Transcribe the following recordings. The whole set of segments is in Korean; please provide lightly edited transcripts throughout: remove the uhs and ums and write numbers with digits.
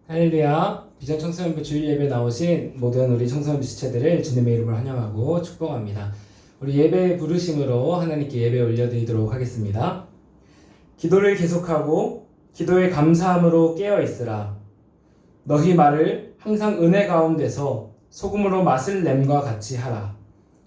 할렐루야. 비전청소년부 주일 예배 나오신 모든 우리 청소년 지체들을 주님의 이름으로 환영하고 축복합니다. 우리 예배 부르심으로 하나님께 예배 올려드리도록 하겠습니다. 기도를 계속하고 기도에 감사함으로 깨어있으라. 너희 말을 항상 은혜 가운데서 소금으로 맛을 냄과 같이 하라.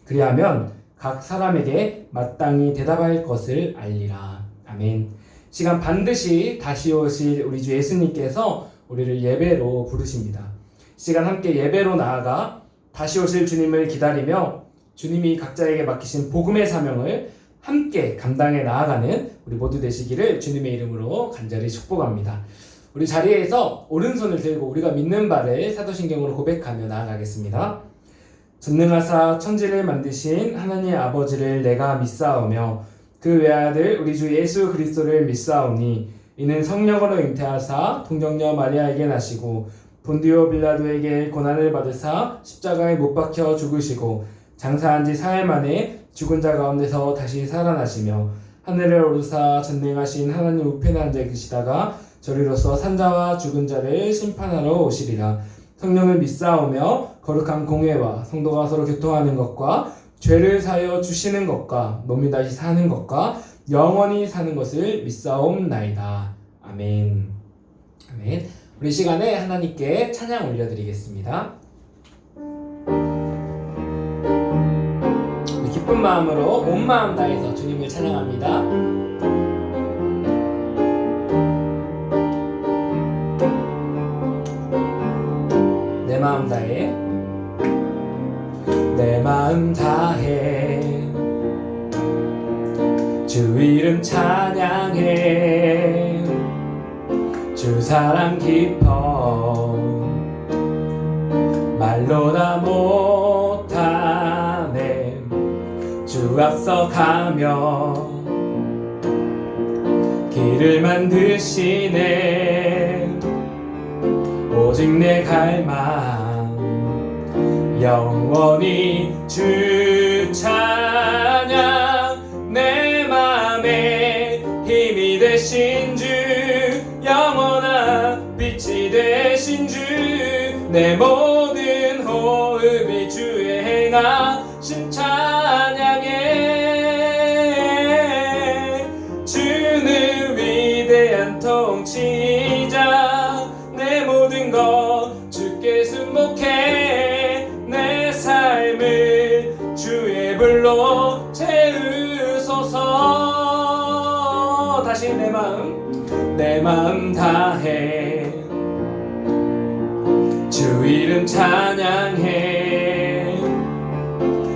그리하면 각 사람에게 마땅히 대답할 것을 알리라. 아멘. 시간 반드시 다시 오실 우리 주 예수님께서 우리를 예배로 부르십니다. 시간 함께 예배로 나아가 다시 오실 주님을 기다리며 주님이 각자에게 맡기신 복음의 사명을 함께 감당해 나아가는 우리 모두 되시기를 주님의 이름으로 간절히 축복합니다. 우리 자리에서 오른손을 들고 우리가 믿는 바를 사도신경으로 고백하며 나아가겠습니다. 전능하사 천지를 만드신 하나님 아버지를 내가 믿사오며 그 외아들 우리 주 예수 그리스도를 믿사오니 이는 성령으로 잉태하사 동정녀 마리아에게 나시고 본디오 빌라도에게 고난을 받으사 십자가에 못 박혀 죽으시고 장사한 지 사흘 만에 죽은 자 가운데서 다시 살아나시며 하늘에 오르사 전능하신 하나님 우편에 앉아 계시다가 저리로서 산자와 죽은 자를 심판하러 오시리라. 성령을 믿사오며 거룩한 공회와 성도가 서로 교통하는 것과 죄를 사하여 주시는 것과 몸이 다시 사는 것과 영원히 사는 것을 믿사옵나이다. 아멘. 아멘. 우리 시간에 하나님께 찬양 올려드리겠습니다. 우리 기쁜 마음으로 온 마음 다해서 주님을 찬양합니다. 내 마음 다해, 내 마음 다해 주 이름 찬양해 주 사랑 깊어 말로 다 못하네 주 앞서 가며 길을 만드시네 오직 내 갈망 영원히 주 찬양 내 맘에 힘이 되신 주 영원한 빛이 되신 주 내 모든 호흡이 주의 행하심 찬양해 주는 위대한 통치자 내 모든 것 주께 순복해 내 삶을 주의 불로 채우소서 다시 내 마음 다해 주 이름 찬양해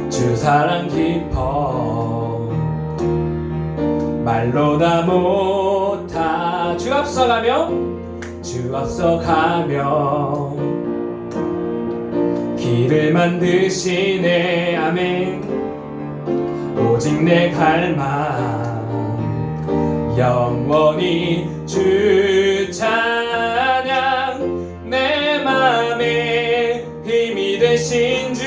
주 사랑 깊어 말로 다 못하 주 앞서가며 길을 만드시네 아멘 오직 내 갈망 영원히 주 찬양 내 맘에 힘이 되신 주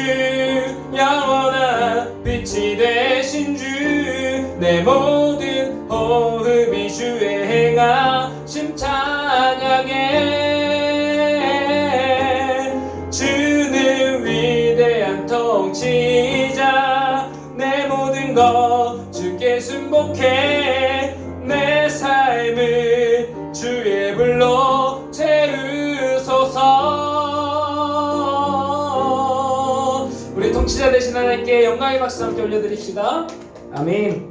영원한 빛이 되신 주 내 모든 호흡이 주의 행하심 찬양해 주는 위대한 통치자 내 모든 것 주께 순복해 내 삶을 주의 불로 채우소서 우리 통치자 되신 하나님께 영광의 박수 함께 올려드립시다. 아멘.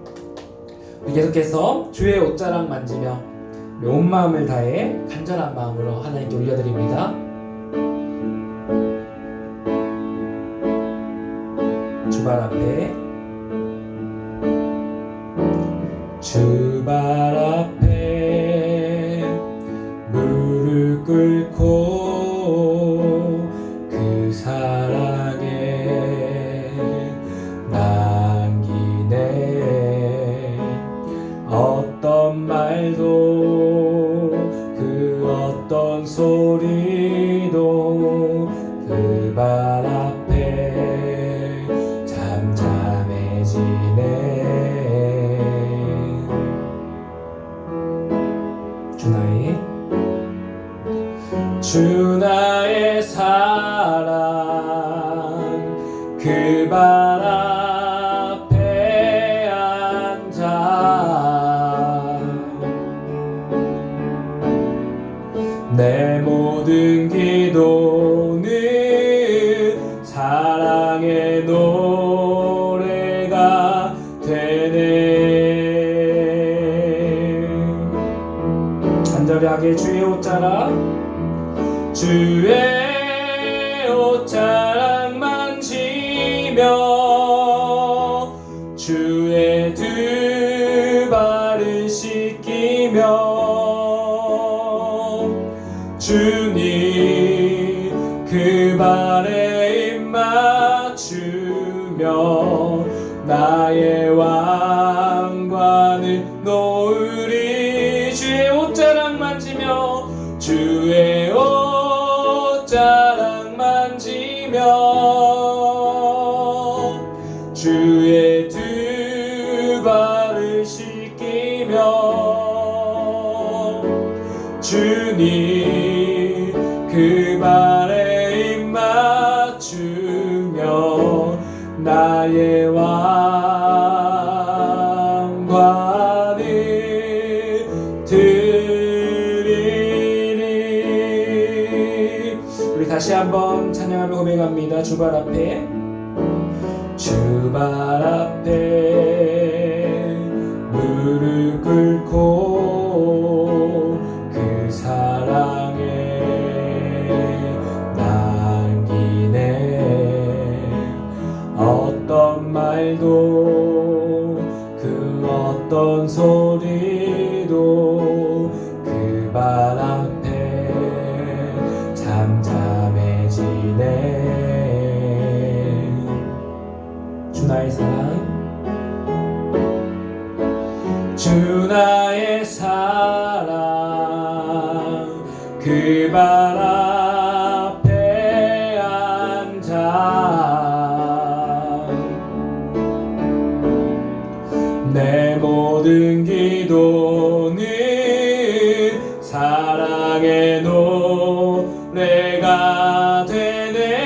우리 계속해서 주의 옷자락 만지며 우리 온 마음을 다해 간절한 마음으로 하나님께 올려드립니다. 주발 앞에 주발 앞에 무릎 꿇고 그 사랑에 남기네 어떤 말도 그 어떤 소리도 그 발 앞에 잠잠해지네 주 나의 주 나의 사랑 그 발 앞에 앉아 내 모든 기도는 사랑의 노래가 되네. 간절하게 주의 옷자락 주의 옷자락 만지며 주의 두 발을 씻기며 주님 그 발에 입 맞추며 나의 왕관을 놓으리. 주의 옷자락 만지며 주의 옷자락 만지며 주의 두 발을 씻기며 주님 그 발에 입 맞추며 나의 왕관을 드리리. 우리 다시 한번 찬양하며 고백합니다. 주발 앞에 주발 앞에 무릎 꿇고 그 사랑에 남기네. 어떤 말도 그 어떤 소리도 그 발 앞에 잠잠해지네. 주 나의 사랑 주 나의 사랑 그 발 앞에 앉아 내 모든 기도는 사랑의 노래가 되네.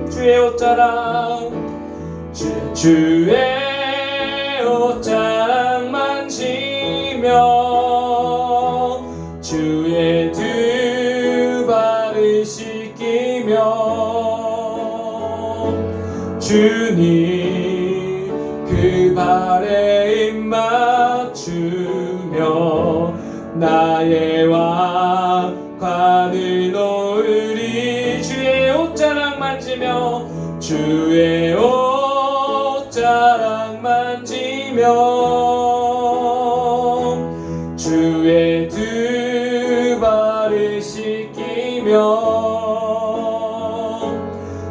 주의 옷자락 주의 옷자락 만지며 주의 두 발을 씻기며 주님 그 발에 입 맞추며 나의 왕관을 놓으리. 주의 옷자락 만지며 주의 옷자락 만지며 주의 두 발을 씻기며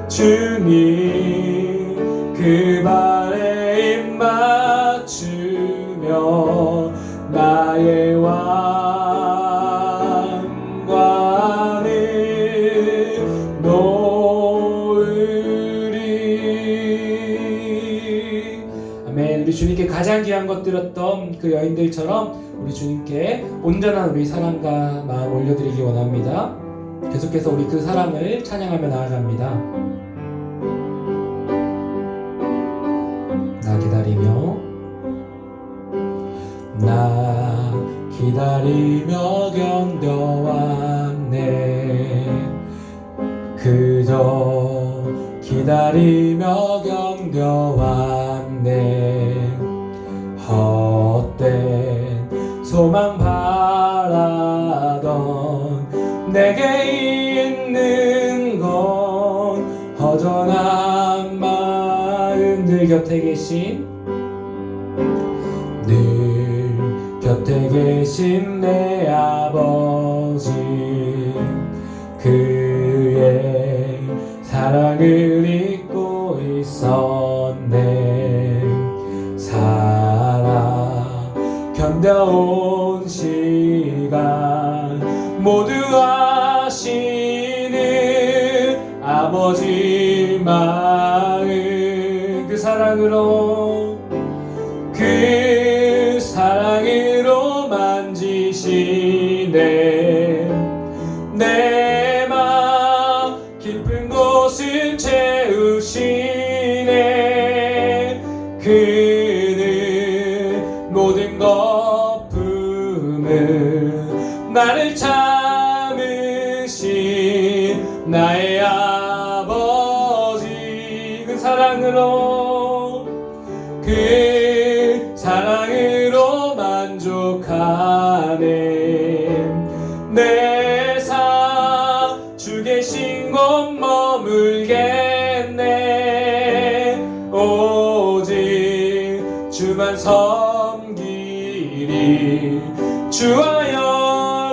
주님 그 발에 입 맞추며 나의 왕관을 놓으리. 아멘. 우리 주님께 가장 귀한 것 드렸던 그 여인들처럼 우리 주님께 온전한 우리 사랑과 마음 올려드리기 원합니다. 계속해서 우리 그 사랑을 찬양하며 나아갑니다. 나 기다리며 나 기다리며 견뎌왔네. 그저 기다리며 견뎌왔네. 헛된 소망 바라던 내게 있는 건 허전한 마음. 늘 곁에 계신 곁에 계신 내 아버지 그의 사랑을 잊고 있었네. 살아 견뎌온 시간 모두 아시는 아버지 마음. 그 사랑으로 만지 만지시네. 내 맘 깊은 곳을 채우시네. 그는 모든 거품을 나를 참으신 나의 아버지. 그 사랑으로 만족하네. 내 삶 주 계신 곳 머물겠네. 오직 주만 섬기리. 주와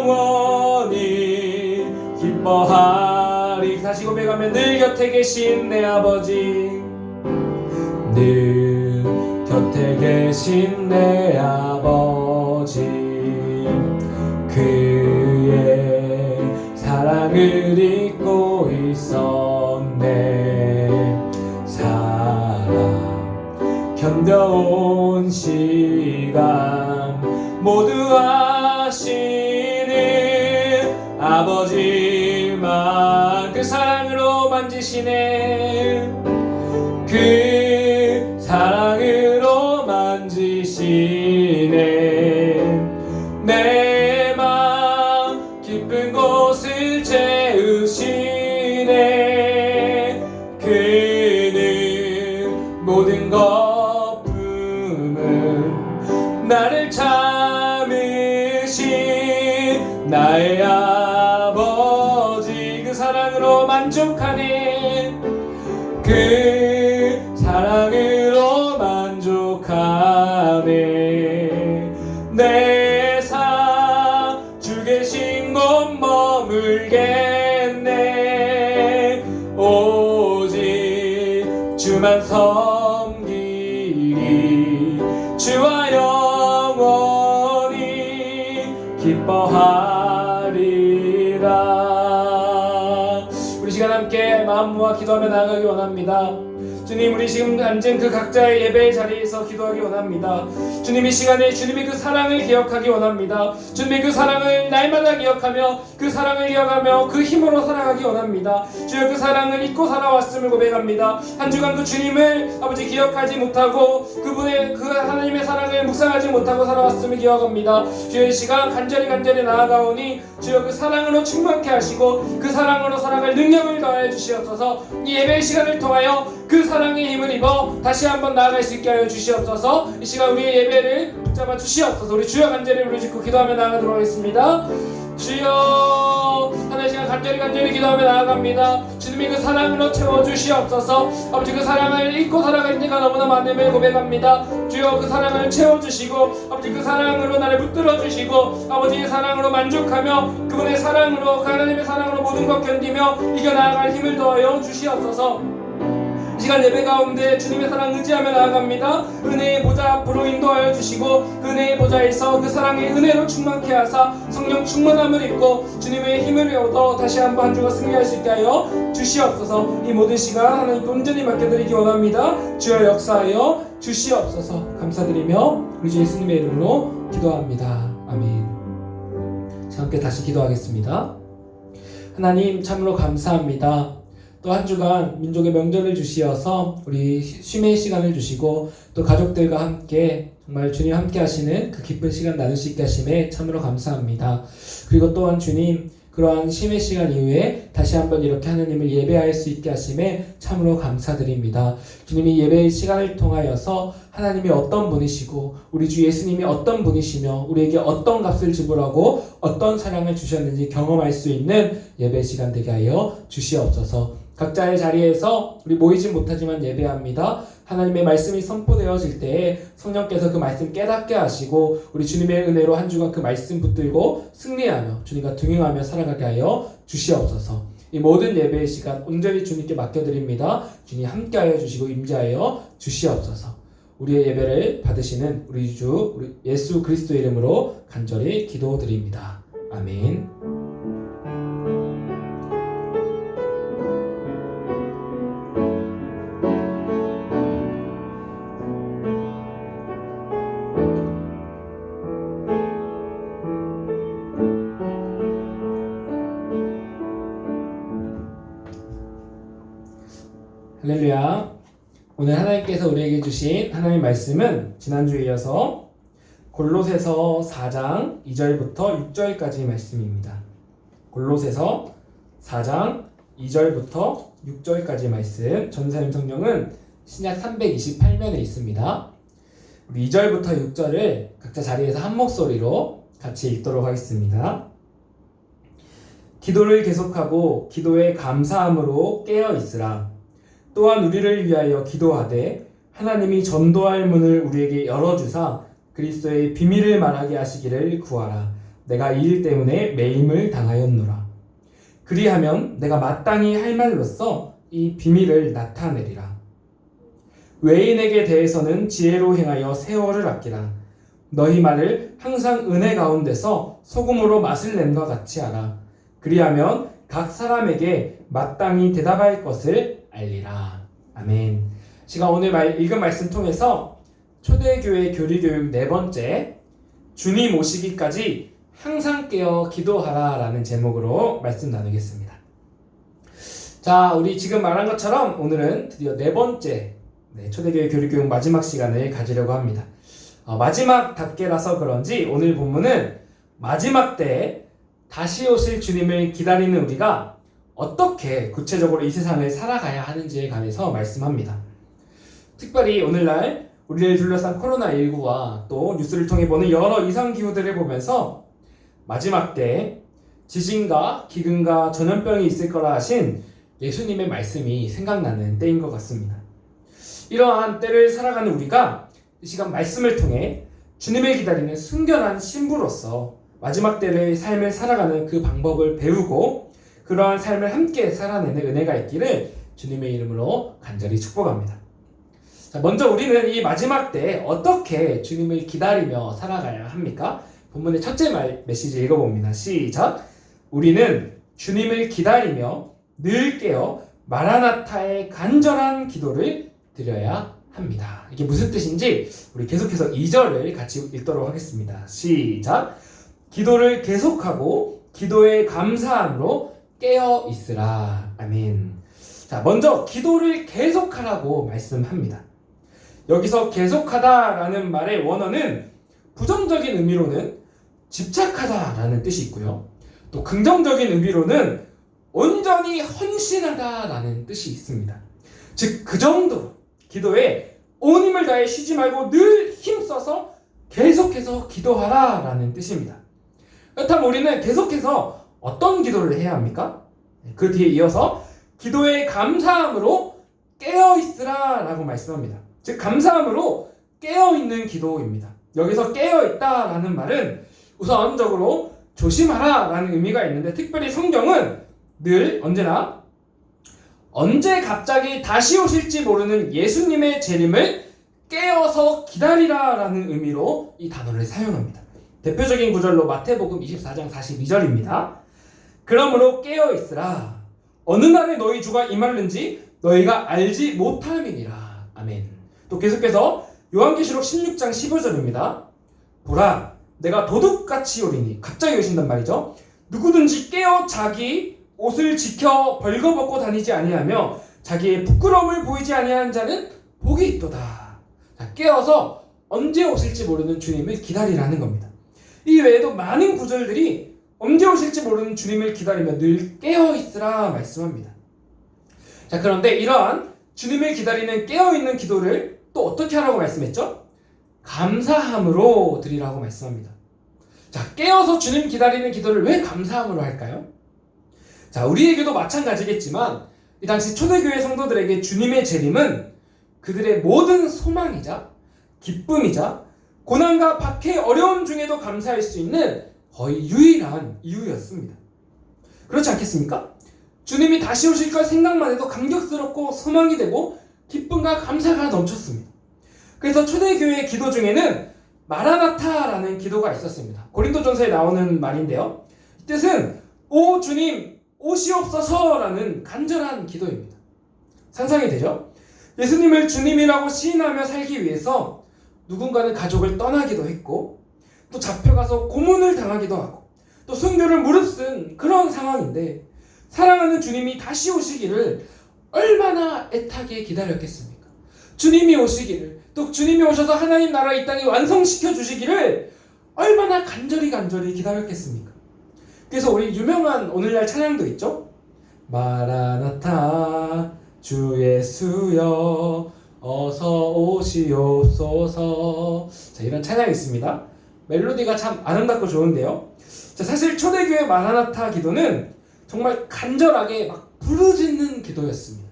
영원히 기뻐하리. 다시 고백하면 늘 곁에 계신 내 아버지. 늘 곁에 계신 내 아버지. 그의 사랑을 잊고 있었네. 사랑 견뎌온 시간 모두 아시는 아버지만 그 사랑으로 만지시네. 그 사랑으로 만지시네. 내 맘 깊은 곳을 채우시네. 그는 모든 거품은 나를 참으신 나의 아버지. 그 사랑으로 만족하네. 그 사랑으로 만족하네. 내 삶 주 계신 곳 머물겠네. 오직 주만 섬기리. 주와 영원히 기뻐하리라. 우리 시간 함께 마음 모아 기도하며 나아가기 원합니다. 주님, 우리 지금 앉은 그 각자의 예배의 자리에서 기도하기 원합니다. 주님, 이 시간에 주님의 그 사랑을 기억하기 원합니다. 주님의 그 사랑을 날마다 기억하며 그 사랑을 기억하며 그 힘으로 살아가기 원합니다. 주여, 그 사랑을 잊고 살아왔음을 고백합니다. 한 주간 그 주님을 아버지 기억하지 못하고 그분의 그 하나님의 사랑을 묵상하지 못하고 살아왔음을 기억합니다. 주여, 이 시간 간절히 나아가오니 주여 그 사랑으로 충만케 하시고 그 사랑으로 살아갈 능력을 더하여 주시옵소서. 이 예배의 시간을 통하여 그 사랑의 힘을 입어 다시 한번 나아갈 수 있게 하여 주시옵소서. 이 시간 우리의 예배를 붙잡아 주시옵소서. 우리 주여 간절히 부르짖고 기도하며 나아가도록 하겠습니다. 주여, 하나님 시간 간절히 기도하며 나아갑니다. 주님이 그 사랑으로 채워주시옵소서. 아버지, 그 사랑을 잊고 살아갈 때가 너무나 많음을 고백합니다. 주여, 그 사랑을 채워주시고 아버지 그 사랑으로 나를 붙들어주시고 아버지의 사랑으로 만족하며 그분의 사랑으로 그 하나님의 사랑으로 모든 것 견디며 이겨나갈 힘을 더하여 주시옵소서. 이 시간 예배 가운데 주님의 사랑 의지하며 나아갑니다. 은혜의 보좌 앞으로 인도하여 주시고 그 은혜의 보좌에서 그 사랑의 은혜로 충만케 하사 성령 충만함을 입고 주님의 힘을 얻어 다시 한번 한 주가 승리할 수 있게 하여 주시옵소서. 이 모든 시간 하나님께 온전히 맡겨드리기 원합니다. 주여 역사하여 주시옵소서. 감사드리며 우리 주 예수님의 이름으로 기도합니다. 아멘. 자, 함께 다시 기도하겠습니다. 하나님, 참으로 감사합니다. 또 한 주간 민족의 명절을 주시어서 우리 쉼의 시간을 주시고 또 가족들과 함께 정말 주님 함께 하시는 그 기쁜 시간 나눌 수 있게 하심에 참으로 감사합니다. 그리고 또한 주님, 그러한 쉼의 시간 이후에 다시 한번 이렇게 하나님을 예배할 수 있게 하심에 참으로 감사드립니다. 주님이 예배의 시간을 통하여서 하나님이 어떤 분이시고 우리 주 예수님이 어떤 분이시며 우리에게 어떤 값을 지불하고 어떤 사랑을 주셨는지 경험할 수 있는 예배 시간 되게 하여 주시옵소서. 각자의 자리에서 우리 모이지 못하지만 예배합니다. 하나님의 말씀이 선포되어질 때에 성령께서 그 말씀 깨닫게 하시고 우리 주님의 은혜로 한 주간 그 말씀 붙들고 승리하며 주님과 동행하며 살아가게 하여 주시옵소서. 이 모든 예배의 시간 온전히 주님께 맡겨드립니다. 주님 함께하여 주시고 임재하여 주시옵소서. 우리의 예배를 받으시는 우리 주 우리 예수 그리스도의 이름으로 간절히 기도드립니다. 아멘. 할렐루야. 오늘 하나님께서 우리에게 주신 하나님의 말씀은 지난주에 이어서 골로새서 4장 2절부터 6절까지 말씀입니다. 골로새서 4장 2절부터 6절까지 말씀. 전사님 성경은 신약 328면에 있습니다. 우리 2절부터 6절을 각자 자리에서 한 목소리로 같이 읽도록 하겠습니다. 기도를 계속하고 기도에 감사함으로 깨어 있으라. 또한 우리를 위하여 기도하되 하나님이 전도할 문을 우리에게 열어주사 그리스도의 비밀을 말하게 하시기를 구하라. 내가 이 일 때문에 매임을 당하였노라. 그리하면 내가 마땅히 할 말로써 이 비밀을 나타내리라. 외인에게 대해서는 지혜로 행하여 세월을 아끼라. 너희 말을 항상 은혜 가운데서 소금으로 맛을 냄과 같이 하라. 그리하면 각 사람에게 마땅히 대답할 것을 알리라. 아멘. 제가 오늘 읽은 말씀 통해서 초대교회 교리교육 4번째 주님 오시기까지 항상 깨어 기도하라 라는 제목으로 말씀 나누겠습니다. 자, 우리 지금 말한 것처럼 오늘은 드디어 4번째 초대교회 교리교육 마지막 시간을 가지려고 합니다. 마지막답게라서 그런지 오늘 본문은 마지막 때에 다시 오실 주님을 기다리는 우리가 어떻게 구체적으로 이 세상을 살아가야 하는지에 관해서 말씀합니다. 특별히 오늘날 우리를 둘러싼 코로나19와 또 뉴스를 통해 보는 여러 이상기후들을 보면서 마지막 때에 지진과 기근과 전염병이 있을 거라 하신 예수님의 말씀이 생각나는 때인 것 같습니다. 이러한 때를 살아가는 우리가 이 시간 말씀을 통해 주님을 기다리는 순결한 신부로서 마지막 때를 삶을 살아가는 그 방법을 배우고 그러한 삶을 함께 살아내는 은혜가 있기를 주님의 이름으로 간절히 축복합니다. 자, 먼저 우리는 이 마지막 때에 어떻게 주님을 기다리며 살아가야 합니까? 본문의 첫째 메시지 읽어봅니다. 시작! 우리는 주님을 기다리며 늘 깨어 마라나타의 간절한 기도를 드려야 합니다. 이게 무슨 뜻인지 우리 계속해서 2절을 같이 읽도록 하겠습니다. 시작! 기도를 계속하고 기도에 감사함으로 깨어 있으라. 아멘. 자, 먼저 기도를 계속하라고 말씀합니다. 여기서 계속하다라는 말의 원어는 부정적인 의미로는 집착하다라는 뜻이 있고요. 또 긍정적인 의미로는 온전히 헌신하다라는 뜻이 있습니다. 즉, 그 정도로 기도에 온 힘을 다해 쉬지 말고 늘 힘써서 계속해서 기도하라라는 뜻입니다. 그렇다면 우리는 계속해서 어떤 기도를 해야 합니까? 그 뒤에 이어서 기도에 감사함으로 깨어있으라 라고 말씀합니다. 즉, 감사함으로 깨어있는 기도입니다. 여기서 깨어있다 라는 말은 우선적으로 조심하라 라는 의미가 있는데, 특별히 성경은 늘 언제나 언제 갑자기 다시 오실지 모르는 예수님의 재림을 깨어서 기다리라 라는 의미로 이 단어를 사용합니다. 대표적인 구절로 마태복음 24장 42절입니다. 그러므로 깨어있으라. 어느 날에 너희 주가 임하는지 너희가 알지 못함이니라. 아멘. 또 계속해서 요한계시록 16장 15절입니다. 보라, 내가 도둑같이 오리니. 갑자기 오신단 말이죠. 누구든지 깨어 자기 옷을 지켜 벌거벗고 다니지 아니하며 자기의 부끄러움을 보이지 아니하는 자는 복이 있도다. 자, 깨어서 언제 오실지 모르는 주님을 기다리라는 겁니다. 이 외에도 많은 구절들이 언제 오실지 모르는 주님을 기다리며 늘 깨어있으라 말씀합니다. 자, 그런데 이러한 주님을 기다리는 깨어있는 기도를 또 어떻게 하라고 말씀했죠? 감사함으로 드리라고 말씀합니다. 자, 깨어서 주님 기다리는 기도를 왜 감사함으로 할까요? 자, 우리에게도 마찬가지겠지만 이 당시 초대교회 성도들에게 주님의 재림은 그들의 모든 소망이자 기쁨이자 고난과 박해 어려움 중에도 감사할 수 있는 거의 유일한 이유였습니다. 그렇지 않겠습니까? 주님이 다시 오실 걸 생각만 해도 감격스럽고 소망이 되고 기쁨과 감사가 넘쳤습니다. 그래서 초대교회의 기도 중에는 마라나타라는 기도가 있었습니다. 고린도전서에 나오는 말인데요. 이 뜻은 오 주님 오시옵소서라는 간절한 기도입니다. 상상이 되죠? 예수님을 주님이라고 시인하며 살기 위해서 누군가는 가족을 떠나기도 했고 또 잡혀가서 고문을 당하기도 하고 또 순교를 무릅쓴 그런 상황인데 사랑하는 주님이 다시 오시기를 얼마나 애타게 기다렸겠습니까? 주님이 오시기를, 또 주님이 오셔서 하나님 나라 이 땅에 완성시켜 주시기를 얼마나 간절히 기다렸겠습니까? 그래서 우리 유명한 오늘날 찬양도 있죠? 마라나타 주 예수여 어서 오시옵소서. 자, 이런 찬양이 있습니다. 멜로디가 참 아름답고 좋은데요. 자, 사실 초대교회 마라나타 기도는 정말 간절하게 막 부르짖는 기도였습니다.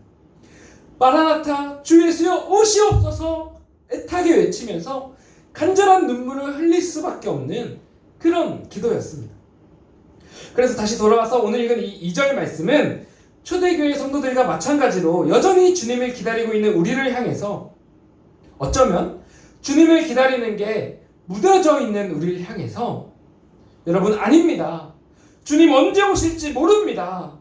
마라나타 주 예수여 오시옵소서 애타게 외치면서 간절한 눈물을 흘릴 수밖에 없는 그런 기도였습니다. 그래서 다시 돌아와서 오늘 읽은 이 2절 말씀은 초대교회 성도들과 마찬가지로 여전히 주님을 기다리고 있는 우리를 향해서, 어쩌면 주님을 기다리는 게 무뎌져 있는 우리를 향해서, 여러분 아닙니다. 주님 언제 오실지 모릅니다.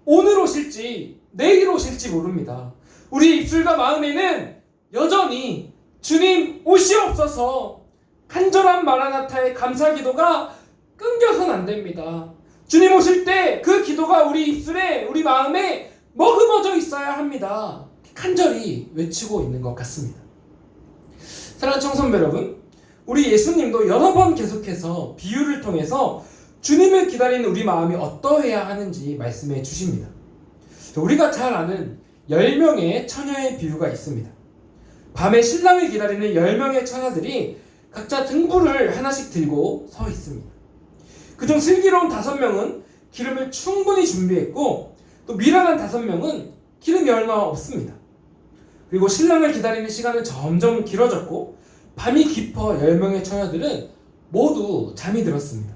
오늘 오실지 내일 오실지 모릅니다. 우리 입술과 마음에는 여전히 주님 오시옵소서 간절한 마라나타의 감사 기도가 끊겨선 안 됩니다. 주님 오실 때 그 기도가 우리 입술에, 우리 마음에 머금어져 있어야 합니다. 간절히 외치고 있는 것 같습니다. 사랑하는 청소년 여러분, 우리 예수님도 여러 번 계속해서 비유를 통해서 주님을 기다리는 우리 마음이 어떠해야 하는지 말씀해 주십니다. 우리가 잘 아는 10명의 처녀의 비유가 있습니다. 밤에 신랑을 기다리는 10명의 처녀들이 각자 등불을 하나씩 들고 서 있습니다. 그중 슬기로운 5명은 기름을 충분히 준비했고, 또 미련한 5명은 기름이 얼마 없습니다. 그리고 신랑을 기다리는 시간은 점점 길어졌고 밤이 깊어 10명의 처녀들은 모두 잠이 들었습니다.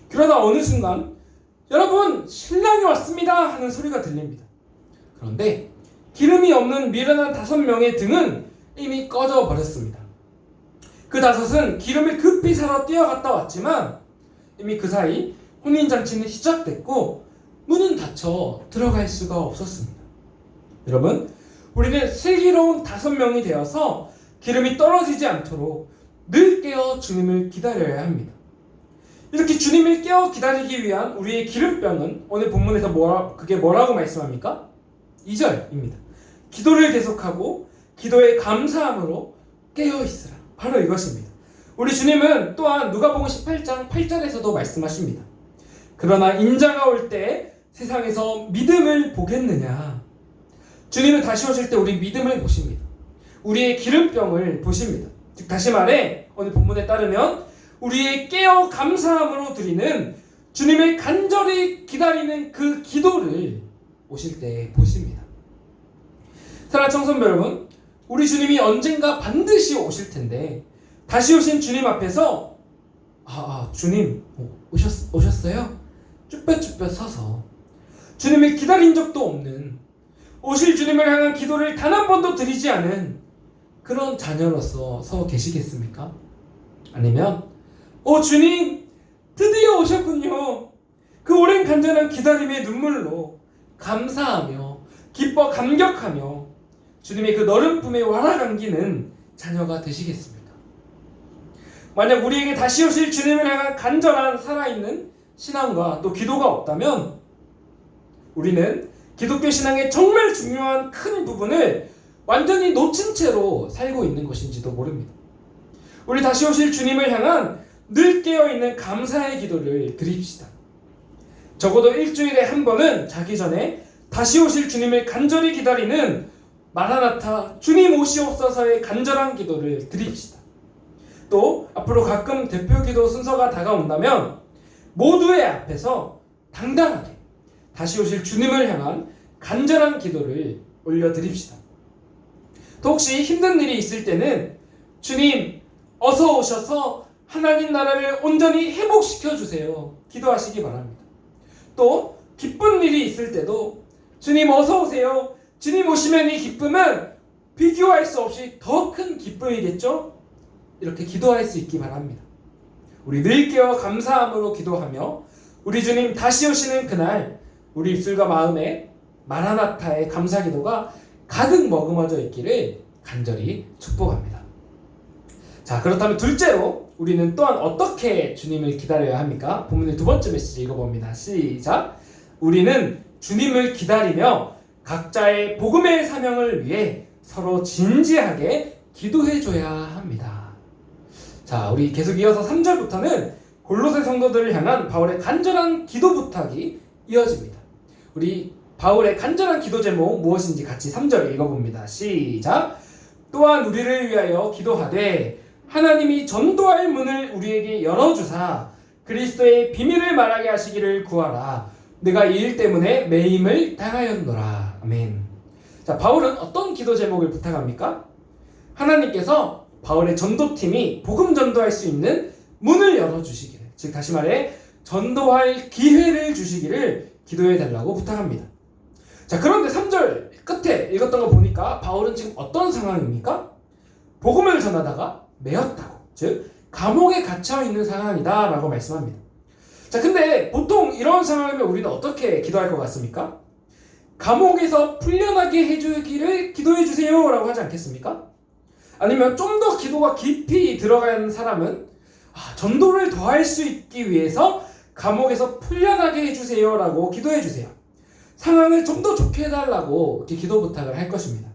그러다 어느 순간 여러분 신랑이 왔습니다 하는 소리가 들립니다. 그런데 기름이 없는 미련한 5명의 등은 이미 꺼져 버렸습니다. 그 5은 기름을 급히 사러 뛰어갔다 왔지만 이미 그 사이 혼인잔치는 시작됐고 문은 닫혀 들어갈 수가 없었습니다. 여러분, 우리는 슬기로운 5명이 되어서 기름이 떨어지지 않도록 늘 깨어 주님을 기다려야 합니다. 이렇게 주님을 깨어 기다리기 위한 우리의 기름병은 오늘 본문에서 그게 뭐라고 말씀합니까? 2절입니다. 기도를 계속하고 기도에 감사함으로 깨어 있으라. 바로 이것입니다. 우리 주님은 또한 누가복음 18장 8절에서도 말씀하십니다. 그러나 인자가 올 때 세상에서 믿음을 보겠느냐. 주님은 다시 오실 때 우리 믿음을 보십니다. 우리의 기름병을 보십니다. 즉 다시 말해 오늘 본문에 따르면 우리의 깨어 감사함으로 드리는 주님을 간절히 기다리는 그 기도를 오실 때 보십니다. 사랑하는 청소년 여러분, 우리 주님이 언젠가 반드시 오실 텐데 다시 오신 주님 앞에서 주님 오셨어요? 쭈뼛쭈뼛 서서 주님을 기다린 적도 없는, 오실 주님을 향한 기도를 단 한 번도 드리지 않은 그런 자녀로서 서 계시겠습니까? 아니면 주님 드디어 오셨군요. 그 오랜 간절한 기다림의 눈물로 감사하며 기뻐 감격하며 주님의 그 너른 품에 wal아감기는 자녀가 되시겠습니까? 만약 우리에게 다시 오실 주님을 향한 간절한 살아있는 신앙과 또 기도가 없다면 우리는 기독교 신앙의 정말 중요한 큰 부분을 완전히 놓친 채로 살고 있는 것인지도 모릅니다. 우리 다시 오실 주님을 향한 늘 깨어있는 감사의 기도를 드립시다. 적어도 일주일에 한 번은 자기 전에 다시 오실 주님을 간절히 기다리는 마라나타 주님 오시옵소서의 간절한 기도를 드립시다. 또 앞으로 가끔 대표기도 순서가 다가온다면 모두의 앞에서 당당하게 다시 오실 주님을 향한 간절한 기도를 올려드립시다. 또 혹시 힘든 일이 있을 때는 주님 어서 오셔서 하나님 나라를 온전히 회복시켜 주세요 기도하시기 바랍니다. 또 기쁜 일이 있을 때도 주님 어서 오세요. 주님 오시면 이 기쁨은 비교할 수 없이 더 큰 기쁨이겠죠? 이렇게 기도할 수 있기 바랍니다. 우리 늘 깨어 감사함으로 기도하며 우리 주님 다시 오시는 그날 우리 입술과 마음에 마라나타의 감사 기도가 가득 머금어져 있기를 간절히 축복합니다. 자, 그렇다면 둘째로 우리는 또한 어떻게 주님을 기다려야 합니까? 본문의 두 번째 메시지 읽어봅니다. 시작! 우리는 주님을 기다리며 각자의 복음의 사명을 위해 서로 진지하게 기도해줘야 합니다. 자, 우리 계속 이어서 3절부터는 골로새 성도들을 향한 바울의 간절한 기도 부탁이 이어집니다. 우리 바울의 간절한 기도 제목 무엇인지 같이 3절 읽어봅니다. 시작! 또한 우리를 위하여 기도하되 하나님이 전도할 문을 우리에게 열어주사 그리스도의 비밀을 말하게 하시기를 구하라. 내가 이 일 때문에 매임을 당하였노라. 아멘. 자, 바울은 어떤 기도 제목을 부탁합니까? 하나님께서 바울의 전도팀이 복음 전도할 수 있는 문을 열어주시기를, 즉 다시 말해 전도할 기회를 주시기를 기도해 달라고 부탁합니다. 자, 그런데 3절 끝에 읽었던 거 보니까 바울은 지금 어떤 상황입니까? 복음을 전하다가 매였다고, 즉 감옥에 갇혀 있는 상황이다 라고 말씀합니다. 자, 근데 보통 이런 상황이면 우리는 어떻게 기도할 것 같습니까? 감옥에서 풀려나게 해주기를 기도해 주세요 라고 하지 않겠습니까? 아니면 좀 더 기도가 깊이 들어간 사람은 전도를 더 할 수 있기 위해서 감옥에서 풀려나게 해주세요 라고 기도해 주세요. 상황을 좀 더 좋게 해달라고 이렇게 기도 부탁을 할 것입니다.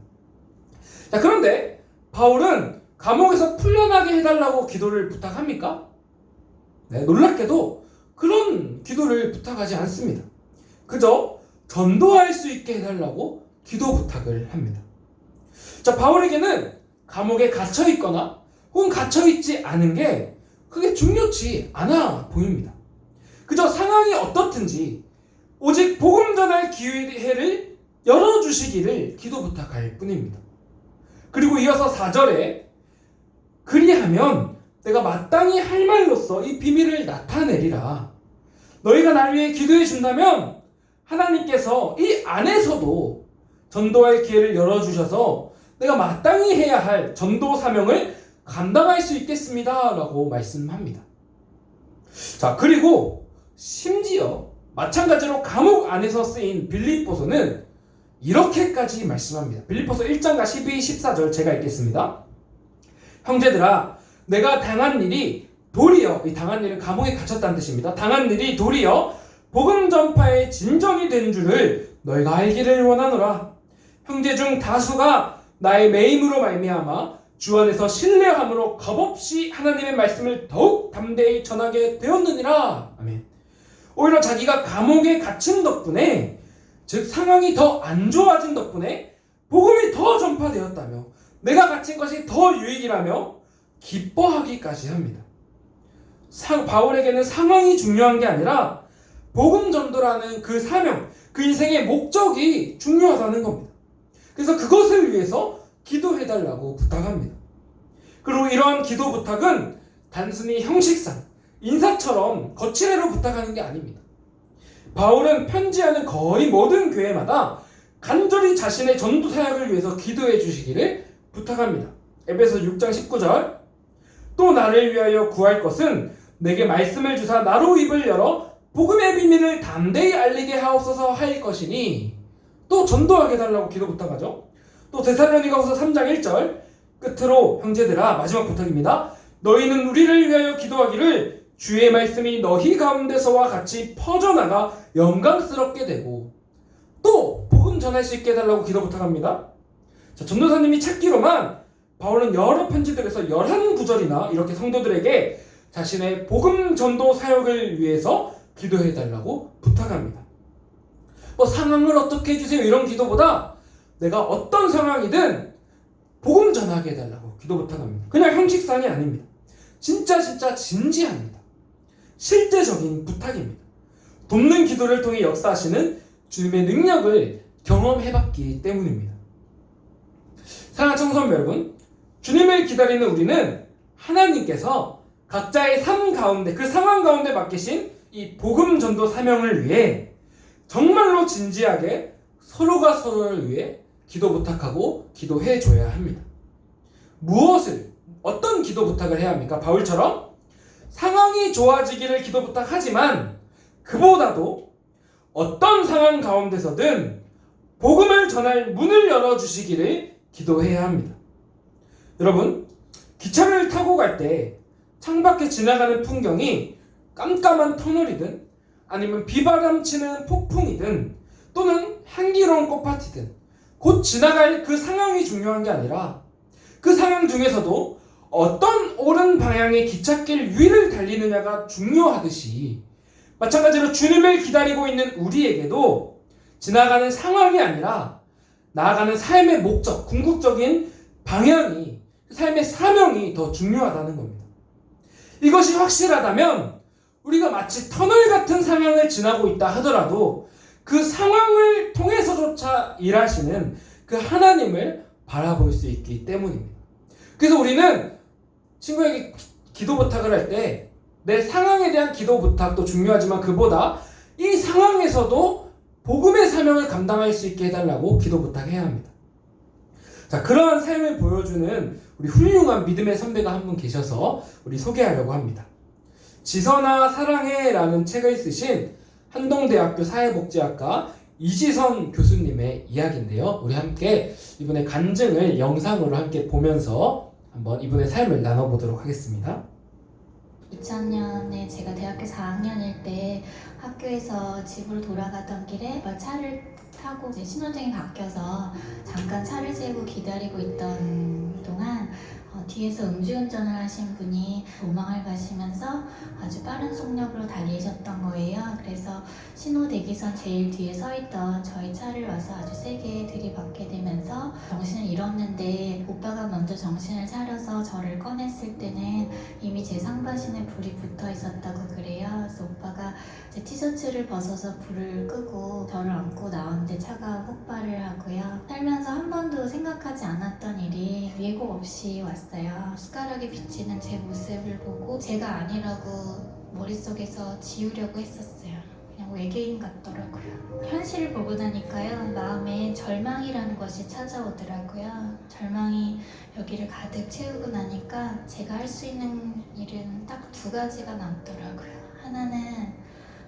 자, 그런데 바울은 감옥에서 풀려나게 해달라고 기도를 부탁합니까? 네, 놀랍게도 그런 기도를 부탁하지 않습니다. 그저 전도할 수 있게 해달라고 기도 부탁을 합니다. 자, 바울에게는 감옥에 갇혀 있거나 혹은 갇혀 있지 않은 게 크게 중요치 않아 보입니다. 그저 상황이 어떻든지 오직 복음 전할 기회를 열어주시기를 기도 부탁할 뿐입니다. 그리고 이어서 4절에 그리하면 내가 마땅히 할 말로써 이 비밀을 나타내리라. 너희가 날 위해 기도해 준다면 하나님께서 이 안에서도 전도할 기회를 열어주셔서 내가 마땅히 해야 할 전도 사명을 감당할 수 있겠습니다 라고 말씀합니다. 자, 그리고 심지어 마찬가지로 감옥 안에서 쓰인 빌립보서는 이렇게까지 말씀합니다. 빌립보서 1장과 12, 14절 제가 읽겠습니다. 형제들아, 내가 당한 일이 도리어, 이 당한 일은 감옥에 갇혔다는 뜻입니다. 당한 일이 도리어 복음 전파의 진정이 된 줄을 너희가 알기를 원하노라. 형제 중 다수가 나의 매임으로 말미암아 주 안에서 신뢰함으로 겁없이 하나님의 말씀을 더욱 담대히 전하게 되었느니라. 아멘. 오히려 자기가 감옥에 갇힌 덕분에, 즉 상황이 더 안 좋아진 덕분에 복음이 더 전파되었다며 내가 갇힌 것이 더 유익이라며 기뻐하기까지 합니다. 바울에게는 상황이 중요한 게 아니라 복음 전도라는 그 사명, 그 인생의 목적이 중요하다는 겁니다. 그래서 그것을 위해서 기도해달라고 부탁합니다. 그리고 이러한 기도 부탁은 단순히 형식상, 인사처럼 거칠애로 부탁하는 게 아닙니다. 바울은 편지하는 거의 모든 교회마다 간절히 자신의 전도 사역을 위해서 기도해 주시기를 부탁합니다. 에베소 6장 19절 또 나를 위하여 구할 것은 내게 말씀을 주사 나로 입을 열어 복음의 비밀을 담대히 알리게 하옵소서 할 것이니, 또 전도하게 달라고 기도 부탁하죠. 또 데살로니가후서 3장 1절 끝으로 형제들아, 마지막 부탁입니다. 너희는 우리를 위하여 기도하기를 주의 말씀이 너희 가운데서와 같이 퍼져나가 영광스럽게 되고, 또 복음 전할 수 있게 해달라고 기도 부탁합니다. 자, 전도사님이 찾기로만 바울은 여러 편지들에서 11구절이나 이렇게 성도들에게 자신의 복음 전도 사역을 위해서 기도해달라고 부탁합니다. 상황을 어떻게 해주세요 이런 기도보다 내가 어떤 상황이든 복음 전하게 해달라고 기도 부탁합니다. 그냥 형식상이 아닙니다. 진짜 진지합니다. 실제적인 부탁입니다. 돕는 기도를 통해 역사하시는 주님의 능력을 경험해봤기 때문입니다. 사랑하는 청소년 여러분, 주님을 기다리는 우리는 하나님께서 각자의 삶 가운데, 그 상황 가운데 맡기신 이 복음 전도 사명을 위해 정말로 진지하게 서로가 서로를 위해 기도 부탁하고 기도해 줘야 합니다. 어떤 기도 부탁을 해야 합니까? 바울처럼 상황이 좋아지기를 기도 부탁하지만 그보다도 어떤 상황 가운데서든 복음을 전할 문을 열어주시기를 기도해야 합니다. 여러분, 기차를 타고 갈 때 창밖에 지나가는 풍경이 깜깜한 터널이든 아니면 비바람 치는 폭풍이든 또는 향기로운 꽃파티든 곧 지나갈 그 상황이 중요한 게 아니라 그 상황 중에서도 어떤 옳은 방향의 기찻길 위를 달리느냐가 중요하듯이 마찬가지로 주님을 기다리고 있는 우리에게도 지나가는 상황이 아니라 나아가는 삶의 목적, 궁극적인 방향이, 삶의 사명이 더 중요하다는 겁니다. 이것이 확실하다면 우리가 마치 터널 같은 상황을 지나고 있다 하더라도 그 상황을 통해서조차 일하시는 그 하나님을 바라볼 수 있기 때문입니다. 그래서 우리는 친구에게 기도 부탁을 할 때 내 상황에 대한 기도 부탁도 중요하지만 그보다 이 상황에서도 복음의 사명을 감당할 수 있게 해달라고 기도 부탁해야 합니다. 자, 그러한 삶을 보여주는 우리 훌륭한 믿음의 선배가 한 분 계셔서 우리 소개하려고 합니다. 지선아 사랑해 라는 책을 쓰신 한동대학교 사회복지학과 이지선 교수님의 이야기인데요. 우리 함께 이분의 간증을 영상으로 함께 보면서 한번 이분의 삶을 나눠보도록 하겠습니다. 2000년에 제가 대학교 4학년일 때 학교에서 집으로 돌아가던 길에 차를 타고 이제 신호등이 바뀌어서 잠깐 차를 세우고 기다리고 있던 동안 뒤에서 음주운전을 하신 분이 도망을 가시면서 아주 빠른 속력으로 달리셨던 거예요. 그래서 신호 대기선 제일 뒤에 서 있던 저희 차를 와서 아주 세게 들이받게 되면서 정신을 잃었는데 오빠가 먼저 정신을 차려서 저를 꺼냈을 때는 이미 제 상반신에 불이 붙어 있었다고 그래요. 그래서 오빠가 제 티셔츠를 벗어서 불을 끄고 저를 안고 나오는데 차가 폭발을 하고요. 살면서 한 번도 생각하지 않았던 일이 예고 없이 왔어요. 숟가락에 비치는 제 모습을 보고 제가 아니라고 머릿속에서 지우려고 했었어요. 그냥 외계인 같더라고요. 현실을 보고 나니까요, 마음에 절망이라는 것이 찾아오더라고요. 절망이 여기를 가득 채우고 나니까 제가 할 수 있는 일은 딱 두 가지가 남더라고요. 하나는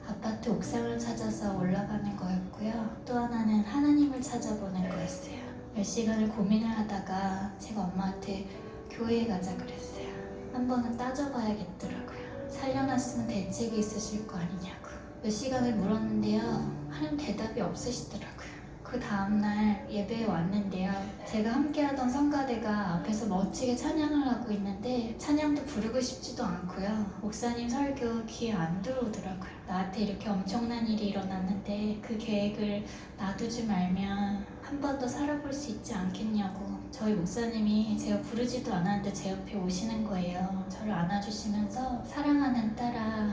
아파트 옥상을 찾아서 올라가는 거였고요. 또 하나는 하나님을 찾아보는 거였어요. 몇 시간을 고민을 하다가 제가 엄마한테 교회에 가자 그랬어요. 한 번은 따져봐야겠더라고요. 살려놨으면 대책이 있으실 거 아니냐고. 몇 시간을 물었는데요, 하나님 대답이 없으시더라고요. 그 다음날 예배에 왔는데요, 제가 함께하던 성가대가 앞에서 멋지게 찬양을 하고 있는데 찬양도 부르고 싶지도 않고요. 목사님 설교 귀에 안 들어오더라고요. 나한테 이렇게 엄청난 일이 일어났는데 그 계획을 놔두지 말면 한 번 더 살아볼 수 있지 않겠냐고. 저희 목사님이 제가 부르지도 않았는데 제 옆에 오시는 거예요. 저를 안아주시면서 사랑하는 딸아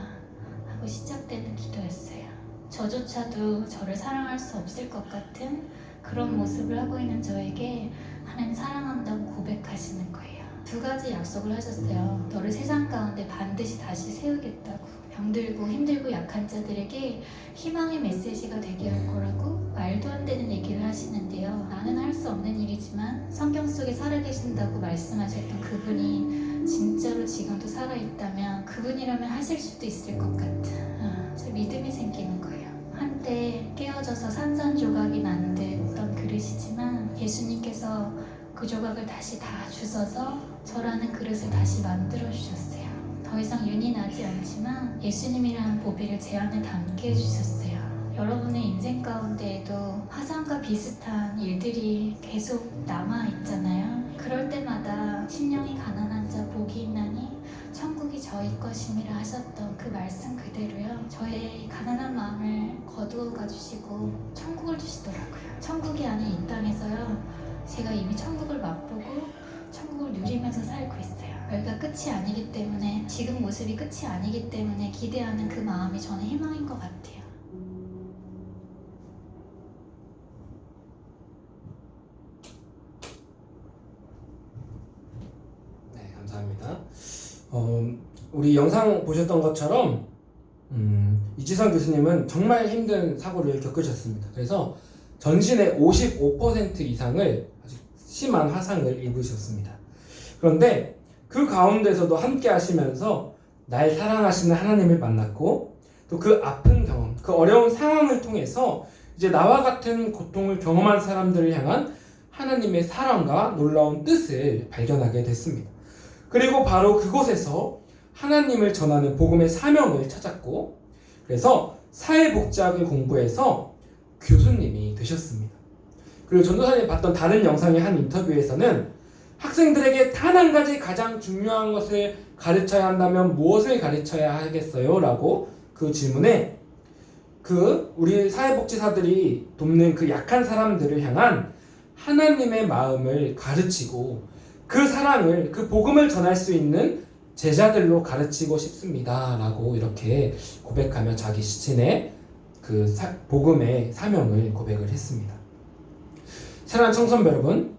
하고 시작되는 기도였어요. 저조차도 저를 사랑할 수 없을 것 같은 그런 모습을 하고 있는 저에게 하나님 사랑한다고 고백하시는 거예요. 두 가지 약속을 하셨어요. 너를 세상 가운데 반드시 다시 세우겠다고. 병들고 힘들고 약한 자들에게 희망의 메시지가 되게 할 거라고 말도 안 되는 얘기를 하시는데요. 나는 할 수 없는 일이지만 성경 속에 살아계신다고 말씀하셨던 그분이 진짜로 지금도 살아있다면 그분이라면 하실 수도 있을 것 같은 제 믿음이 생기는 거예요. 한때 깨어져서 산산조각이 난 듯던 그릇이지만 예수님께서 그 조각을 다시 다 주셔서 저라는 그릇을 다시 만들어 주셨어요. 더 이상 윤이 나지 않지만 예수님이라는 보배를 제 안에 담게 해주셨어요. 여러분의 인생 가운데에도 화상과 비슷한 일들이 계속 남아있잖아요. 그럴 때마다 심령이 가난한 자 복이 있나니 천국이 저희 것임이라 하셨던 그 말씀 그대로요. 저의 가난한 마음을 거두어 가주시고 천국을 주시더라고요. 천국이 아닌 이 땅에서요, 제가 이미 천국을 맛보고 천국을 누리면서 살고 있어요. 여기가 끝이 아니기 때문에, 지금 모습이 끝이 아니기 때문에 기대하는 그 마음이 저는 희망인 것 같아요. 네, 감사합니다. 우리 영상 보셨던 것처럼 이지선 교수님은 정말 힘든 사고를 겪으셨습니다. 그래서 전신의 55% 이상을 아주 심한 화상을 입으셨습니다. 그런데 그 가운데서도 함께 하시면서 날 사랑하시는 하나님을 만났고, 또 그 아픈 경험, 그 어려운 상황을 통해서 이제 나와 같은 고통을 경험한 사람들을 향한 하나님의 사랑과 놀라운 뜻을 발견하게 됐습니다. 그리고 바로 그곳에서 하나님을 전하는 복음의 사명을 찾았고, 그래서 사회복지학을 공부해서 교수님이 되셨습니다. 그리고 전도사님이 봤던 다른 영상의 한 인터뷰에서는 학생들에게 단 한 가지 가장 중요한 것을 가르쳐야 한다면 무엇을 가르쳐야 하겠어요? 라고 그 질문에 우리 사회복지사들이 돕는 그 약한 사람들을 향한 하나님의 마음을 가르치고 그 사랑을, 그 복음을 전할 수 있는 제자들로 가르치고 싶습니다. 라고 이렇게 고백하며 자기 시친의 복음의 사명을 고백을 했습니다. 사랑하는 청소년 여러분,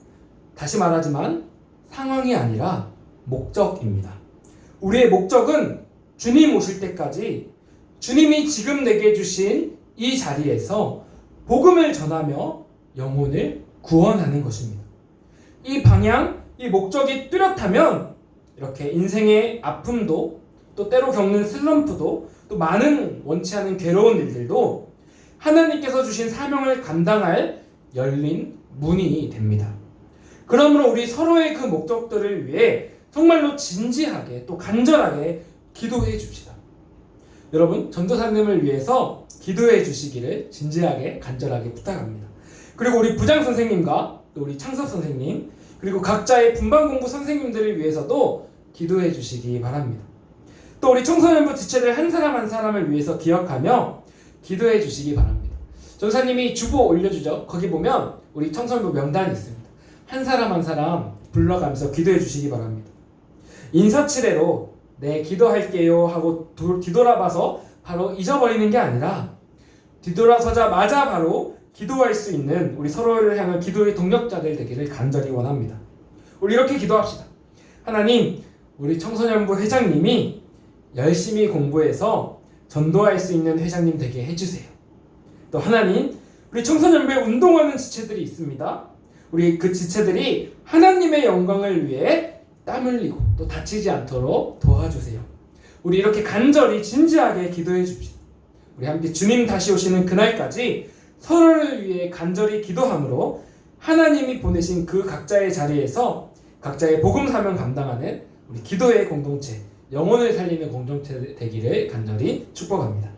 다시 말하지만 상황이 아니라 목적입니다. 우리의 목적은 주님 오실 때까지 주님이 지금 내게 주신 이 자리에서 복음을 전하며 영혼을 구원하는 것입니다. 이 방향, 이 목적이 뚜렷하면 이렇게 인생의 아픔도 또 때로 겪는 슬럼프도 또 많은 원치 않은 괴로운 일들도 하나님께서 주신 사명을 감당할 열린 문이 됩니다. 그러므로 우리 서로의 그 목적들을 위해 정말로 진지하게 또 간절하게 기도해 줍시다. 여러분, 전도사님을 위해서 기도해 주시기를 진지하게 간절하게 부탁합니다. 그리고 우리 부장 선생님과 또 우리 창섭 선생님 그리고 각자의 분반 공부 선생님들을 위해서도 기도해 주시기 바랍니다. 또 우리 청소년부 지체들 한 사람 한 사람을 위해서 기억하며 기도해 주시기 바랍니다. 전사님이 주보 올려주죠. 거기 보면 우리 청소년부 명단이 있습니다. 한 사람 한 사람 불러가면서 기도해 주시기 바랍니다. 인사치레로 네 기도할게요 하고 뒤돌아봐서 바로 잊어버리는 게 아니라 뒤돌아서자마자 바로 기도할 수 있는 우리 서로를 향한 기도의 동력자들 되기를 간절히 원합니다. 우리 이렇게 기도합시다. 하나님, 우리 청소년부 회장님이 열심히 공부해서 전도할 수 있는 회장님 되게 해주세요. 또 하나님, 우리 청소년부에 운동하는 지체들이 있습니다. 우리 그 지체들이 하나님의 영광을 위해 땀 흘리고 또 다치지 않도록 도와주세요. 우리 이렇게 간절히 진지하게 기도해 줍시다. 우리 함께 주님 다시 오시는 그날까지 서로를 위해 간절히 기도함으로 하나님이 보내신 그 각자의 자리에서 각자의 복음 사명 감당하는 우리 기도의 공동체, 영혼을 살리는 공동체 되기를 간절히 축복합니다.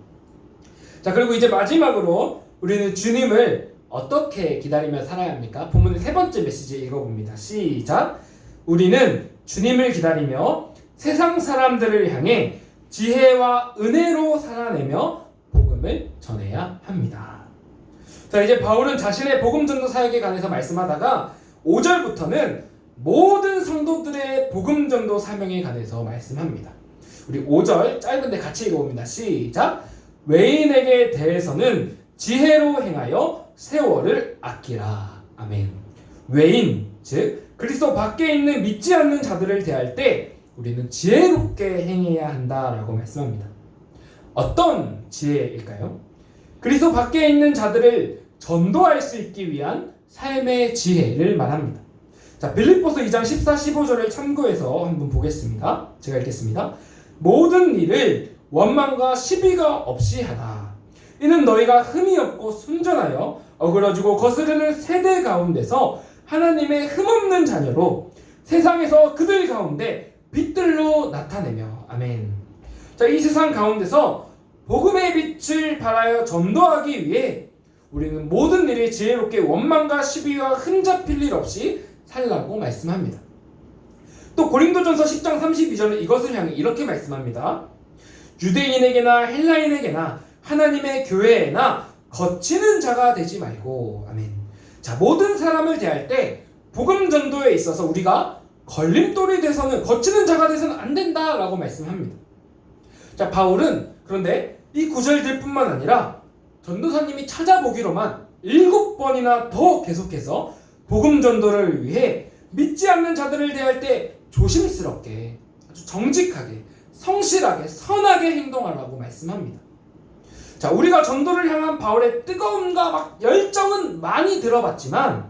자, 그리고 이제 마지막으로 우리는 주님을 어떻게 기다리며 살아야 합니까? 본문의 세 번째 메시지 읽어봅니다. 시작! 우리는 주님을 기다리며 세상 사람들을 향해 지혜와 은혜로 살아내며 복음을 전해야 합니다. 자, 이제 바울은 자신의 복음 전도 사역에 관해서 말씀하다가 5절부터는 모든 성도들의 복음 전도 사명에 관해서 말씀합니다. 우리 5절 짧은데 같이 읽어봅니다. 시작! 외인에게 대해서는 지혜로 행하여 세월을 아끼라. 아멘. 외인, 즉 그리스도 밖에 있는 믿지 않는 자들을 대할 때 우리는 지혜롭게 행해야 한다라고 말씀합니다. 어떤 지혜일까요? 그리스도 밖에 있는 자들을 전도할 수 있기 위한 삶의 지혜를 말합니다. 자, 빌립보서 2장 14, 15절을 참고해서 한번 보겠습니다. 제가 읽겠습니다. 모든 일을 원망과 시비가 없이 하라. 이는 너희가 흠이 없고 순전하여 어그러지고 거스르는 세대 가운데서 하나님의 흠없는 자녀로 세상에서 그들 가운데 빛들로 나타내며. 아멘. 자, 이 세상 가운데서 복음의 빛을 발하여 전도하기 위해 우리는 모든 일에 지혜롭게 원망과 시비와 흠잡힐 일 없이 살라고 말씀합니다. 또 고린도전서 10장 32절은 이것을 향해 이렇게 말씀합니다. 유대인에게나 헬라인에게나 하나님의 교회에나 거치는 자가 되지 말고. 아멘. 자, 모든 사람을 대할 때 복음 전도에 있어서 우리가 걸림돌이 돼서는, 거치는 자가 돼서는 안 된다라고 말씀합니다. 자, 바울은 그런데 이 구절들 뿐만 아니라 전도사님이 찾아보기로만 7번이나 더 계속해서 복음 전도를 위해 믿지 않는 자들을 대할 때 조심스럽게, 아주 정직하게, 성실하게, 선하게 행동하라고 말씀합니다. 자, 우리가 전도를 향한 바울의 뜨거움과 막 열정은 많이 들어봤지만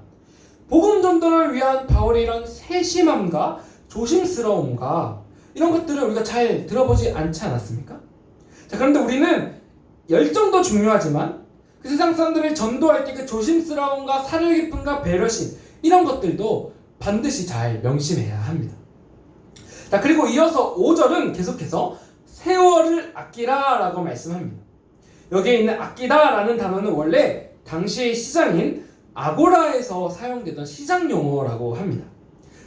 복음 전도를 위한 바울의 이런 세심함과 조심스러움과 이런 것들을 우리가 잘 들어보지 않지 않았습니까? 자, 그런데 우리는 열정도 중요하지만 그 세상 사람들을 전도할 때 그 조심스러움과 사려 깊음과 배려심, 이런 것들도 반드시 잘 명심해야 합니다. 자, 그리고 이어서 5절은 계속해서 세월을 아끼라 라고 말씀합니다. 여기에 있는 아끼다 라는 단어는 원래 당시의 시장인 아고라에서 사용되던 시장 용어라고 합니다.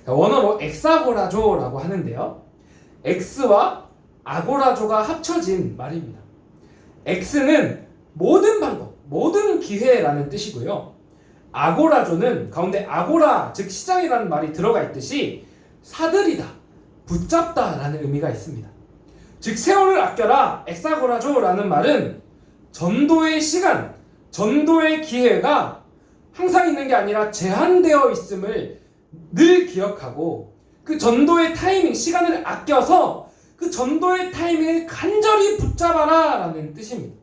원어로 엑사고라조라고 하는데요. 엑스와 아고라조가 합쳐진 말입니다. 엑스는 모든 방법, 모든 기회라는 뜻이고요. 아고라조는 가운데 아고라, 즉 시장이라는 말이 들어가 있듯이 사들이다, 붙잡다 라는 의미가 있습니다. 즉 세월을 아껴라, 엑사고라조라는 말은 전도의 시간, 전도의 기회가 항상 있는 게 아니라 제한되어 있음을 늘 기억하고 그 전도의 타이밍, 시간을 아껴서 그 전도의 타이밍을 간절히 붙잡아라 라는 뜻입니다.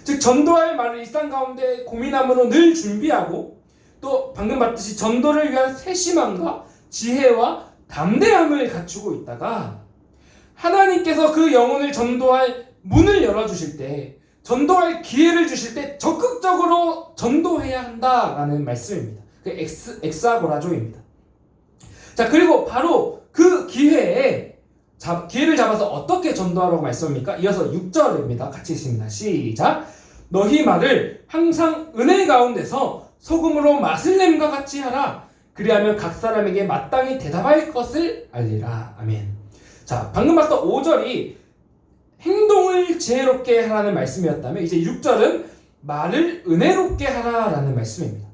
즉 전도할 말을 일상 가운데 고민함으로 늘 준비하고 또 방금 봤듯이 전도를 위한 세심함과 지혜와 담대함을 갖추고 있다가 하나님께서 그 영혼을 전도할 문을 열어주실 때, 전도할 기회를 주실 때 적극적으로 전도해야 한다라는 말씀입니다. 그 엑사고라조입니다. 자, 그리고 바로 그 기회를 잡아서 어떻게 전도하라고 말씀합니까? 이어서 6절입니다. 같이 읽습니다. 시작. 너희 말을 항상 은혜 가운데서 소금으로 맛을 냄과 같이 하라. 그리하면 각 사람에게 마땅히 대답할 것을 알리라. 아멘. 자, 방금 봤던 5절이 행동을 지혜롭게 하라는 말씀이었다면 이제 6절은 말을 은혜롭게 하라라는 말씀입니다.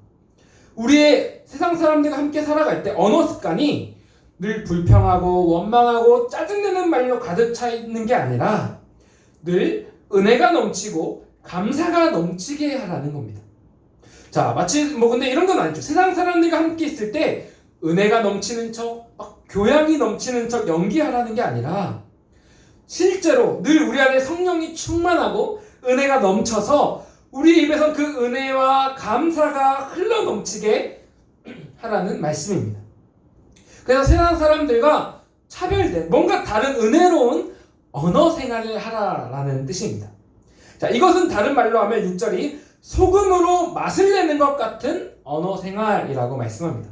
우리의 세상 사람들과 함께 살아갈 때 언어 습관이 늘 불평하고 원망하고 짜증내는 말로 가득 차 있는 게 아니라 늘 은혜가 넘치고 감사가 넘치게 하라는 겁니다. 자, 마치 근데 이런 건 아니죠. 세상 사람들과 함께 있을 때 은혜가 넘치는 척, 막 교양이 넘치는 척 연기하라는 게 아니라 실제로 늘 우리 안에 성령이 충만하고 은혜가 넘쳐서 우리 입에서 그 은혜와 감사가 흘러 넘치게 하라는 말씀입니다. 그래서 세상 사람들과 차별된 뭔가 다른 은혜로운 언어 생활을 하라라는 뜻입니다. 자, 이것은 다른 말로 하면 6절이 소금으로 맛을 내는 것 같은 언어 생활이라고 말씀합니다.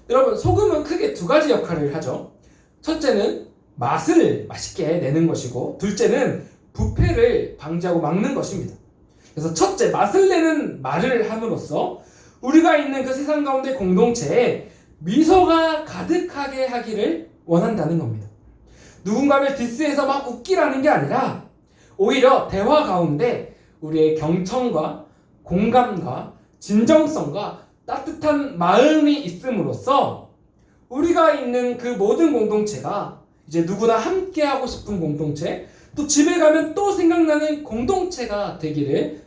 여러분, 소금은 크게 두 가지 역할을 하죠. 첫째는 맛을 맛있게 내는 것이고 둘째는 부패를 방지하고 막는 것입니다. 그래서 첫째, 맛을 내는 말을 함으로써 우리가 있는 그 세상 가운데 공동체에 미소가 가득하게 하기를 원한다는 겁니다. 누군가를 디스해서 막 웃기라는 게 아니라 오히려 대화 가운데 우리의 경청과 공감과 진정성과 따뜻한 마음이 있음으로써 우리가 있는 그 모든 공동체가 이제 누구나 함께하고 싶은 공동체, 또 집에 가면 또 생각나는 공동체가 되기를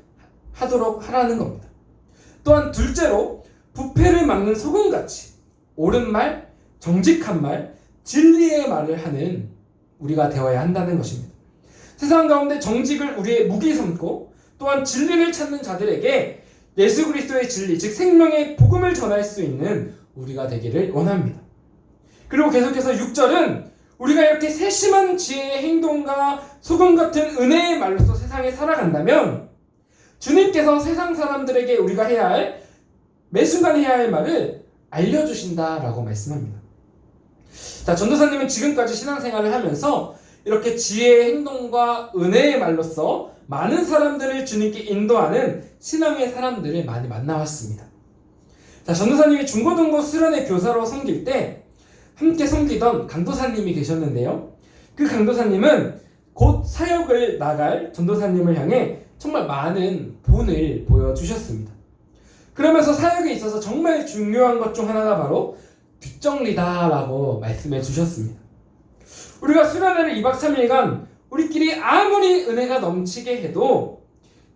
하도록 하라는 겁니다. 또한 둘째로 부패를 막는 소금같이 옳은 말, 정직한 말, 진리의 말을 하는 우리가 되어야 한다는 것입니다. 세상 가운데 정직을 우리의 무기 삼고 또한 진리를 찾는 자들에게 예수 그리스도의 진리, 즉 생명의 복음을 전할 수 있는 우리가 되기를 원합니다. 그리고 계속해서 6절은 우리가 이렇게 세심한 지혜의 행동과 소금 같은 은혜의 말로서 세상에 살아간다면 주님께서 세상 사람들에게 우리가 해야 할, 매 순간 해야 할 말을 알려주신다라고 말씀합니다. 자, 전도사님은 지금까지 신앙생활을 하면서 이렇게 지혜의 행동과 은혜의 말로써 많은 사람들을 주님께 인도하는 신앙의 사람들을 많이 만나왔습니다. 자, 전도사님이 중고등부 수련회 교사로 섬길 때 함께 섬기던 강도사님이 계셨는데요. 그 강도사님은 곧 사역을 나갈 전도사님을 향해 정말 많은 본을 보여주셨습니다. 그러면서 사역에 있어서 정말 중요한 것 중 하나가 바로 뒷정리다라고 말씀해 주셨습니다. 우리가 수련회를 2박 3일간 우리끼리 아무리 은혜가 넘치게 해도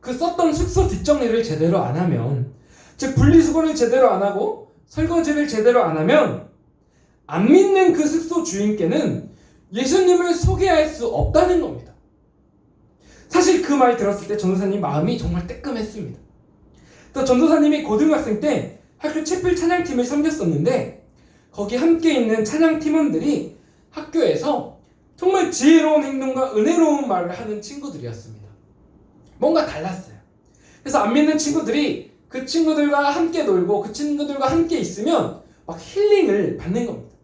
그 썼던 숙소 뒷정리를 제대로 안 하면, 즉 분리수거를 제대로 안 하고 설거지를 제대로 안 하면 안 믿는 그 숙소 주인께는 예수님을 소개할 수 없다는 겁니다. 사실 그 말 들었을 때 전도사님 마음이 정말 뜨끔했습니다. 또 전도사님이 고등학생 때 학교 채플 찬양팀을 섬겼었는데 거기 함께 있는 찬양팀원들이 학교에서 정말 지혜로운 행동과 은혜로운 말을 하는 친구들이었습니다. 뭔가 달랐어요. 그래서 안 믿는 친구들이 그 친구들과 함께 놀고 그 친구들과 함께 있으면 막 힐링을 받는 겁니다.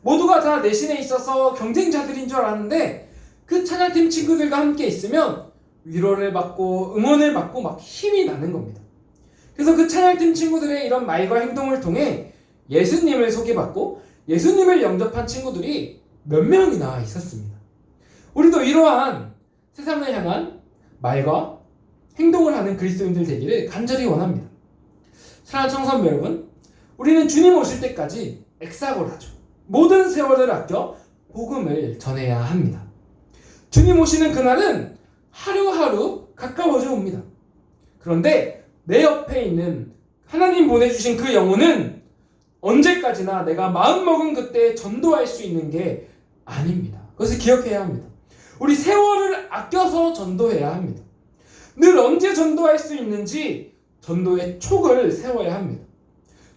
모두가 다 내신에 있어서 경쟁자들인 줄 알았는데 그 찬양팀 친구들과 함께 있으면 위로를 받고 응원을 받고 막 힘이 나는 겁니다. 그래서 그 찬양팀 친구들의 이런 말과 행동을 통해 예수님을 소개받고 예수님을 영접한 친구들이 몇 명이나 있었습니다. 우리도 이러한 세상을 향한 말과 행동을 하는 그리스도인들 되기를 간절히 원합니다. 사랑하는 청소년 여러분, 우리는 주님 오실 때까지 엑사고라죠. 모든 세월을 아껴 복음을 전해야 합니다. 주님 오시는 그날은 하루하루 가까워져 옵니다. 그런데 내 옆에 있는 하나님 보내주신 그 영혼은 언제까지나 내가 마음먹은 그때 전도할 수 있는 게 아닙니다. 그것을 기억해야 합니다. 우리 세월을 아껴서 전도해야 합니다. 늘 언제 전도할 수 있는지 전도의 촉을 세워야 합니다.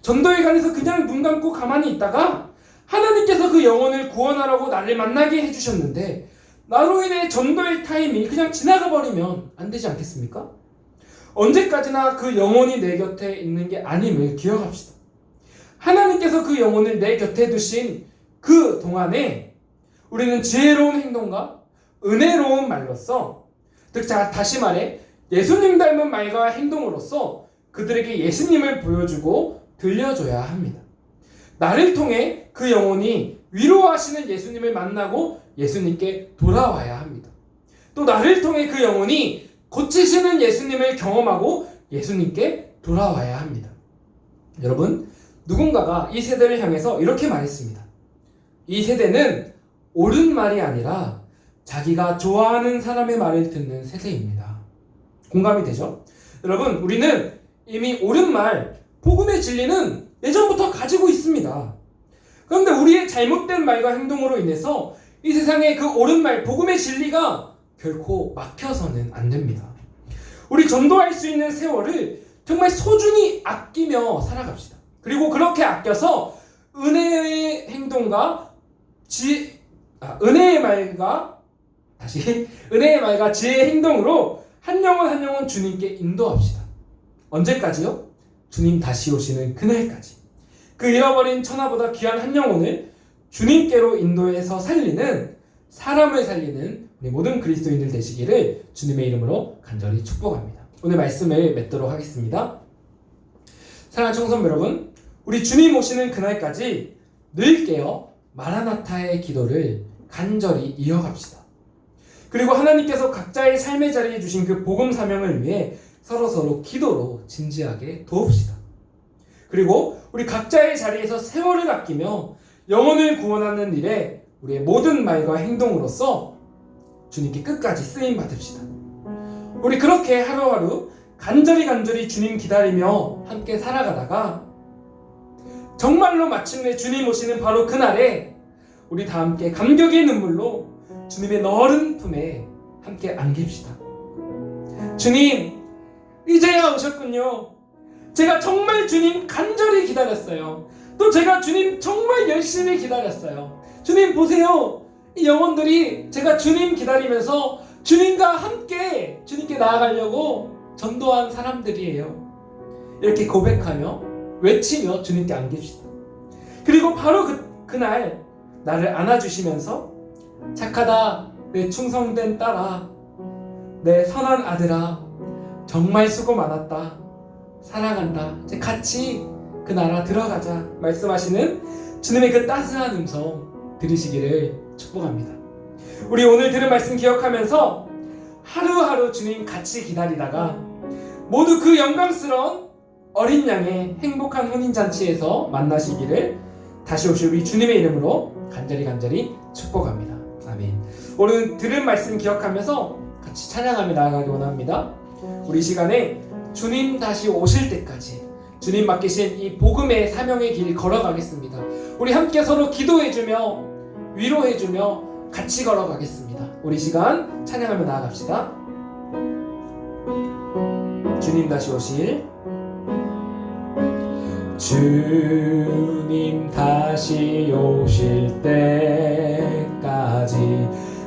전도에 관해서 그냥 눈 감고 가만히 있다가 하나님께서 그 영혼을 구원하라고 나를 만나게 해주셨는데 나로 인해 전도의 타임이 그냥 지나가 버리면 안 되지 않겠습니까? 언제까지나 그 영혼이 내 곁에 있는 게 아님을 기억합시다. 하나님께서 그 영혼을 내 곁에 두신 그 동안에 우리는 지혜로운 행동과 은혜로운 말로써, 즉 다시 말해 예수님 닮은 말과 행동으로써 그들에게 예수님을 보여주고 들려줘야 합니다. 나를 통해 그 영혼이 위로하시는 예수님을 만나고 예수님께 돌아와야 합니다. 또 나를 통해 그 영혼이 고치시는 예수님을 경험하고 예수님께 돌아와야 합니다. 여러분, 누군가가 이 세대를 향해서 이렇게 말했습니다. 이 세대는 옳은 말이 아니라 자기가 좋아하는 사람의 말을 듣는 세대입니다. 공감이 되죠? 여러분, 우리는 이미 옳은 말, 복음의 진리는 예전부터 가지고 있습니다. 그런데 우리의 잘못된 말과 행동으로 인해서 이 세상의 그 옳은 말, 복음의 진리가 결코 막혀서는 안 됩니다. 우리 전도할 수 있는 세월을 정말 소중히 아끼며 살아갑시다. 그리고 그렇게 아껴서 은혜의 행동과 은혜의 말과 지혜의 행동으로 한 영혼 주님께 인도합시다. 언제까지요? 주님 다시 오시는 그날까지. 그 잃어버린 천하보다 귀한 한 영혼을 주님께로 인도해서 살리는, 사람을 살리는 우리 모든 그리스도인들 되시기를 주님의 이름으로 간절히 축복합니다. 오늘 말씀을 맺도록 하겠습니다. 사랑하는 청소년 여러분, 우리 주님 오시는 그날까지 늘 깨어 마라나타의 기도를 간절히 이어갑시다. 그리고 하나님께서 각자의 삶의 자리에 주신 그 복음 사명을 위해 서로 기도로 진지하게 도웁시다. 그리고 우리 각자의 자리에서 세월을 아끼며 영혼을 구원하는 일에 우리의 모든 말과 행동으로서 주님께 끝까지 쓰임 받읍시다. 우리 그렇게 하루하루 간절히 주님 기다리며 함께 살아가다가 정말로 마침내 주님 오시는 바로 그날에 우리 다 함께 감격의 눈물로 주님의 너른 품에 함께 안깁시다. 주님, 이제야 오셨군요. 제가 정말 주님 간절히 기다렸어요. 또 제가 주님 정말 열심히 기다렸어요. 주님 보세요. 이 영혼들이 제가 주님 기다리면서 주님과 함께 주님께 나아가려고 전도한 사람들이에요. 이렇게 고백하며 외치며 주님께 안깁시다. 그리고 바로 그날 나를 안아주시면서 착하다 내 충성된 딸아, 내 선한 아들아, 정말 수고 많았다, 사랑한다, 이제 같이 그 나라 들어가자 말씀하시는 주님의 그 따스한 음성 들으시기를 축복합니다. 우리 오늘 들은 말씀 기억하면서 하루하루 주님 같이 기다리다가 모두 그 영광스러운 어린 양의 행복한 혼인잔치에서 만나시기를 다시 오실 우리 주님의 이름으로 간절히 축복합니다. 아멘. 오늘 들은 말씀 기억하면서 같이 찬양하며 나아가기 원합니다. 우리 시간에 주님 다시 오실 때까지 주님 맡기신 이 복음의 사명의 길 걸어가겠습니다. 우리 함께 서로 기도해주며 위로해주며 같이 걸어가겠습니다. 우리 시간 찬양하며 나아갑시다. 주님 다시 오실, 주님 다시 오실 때까지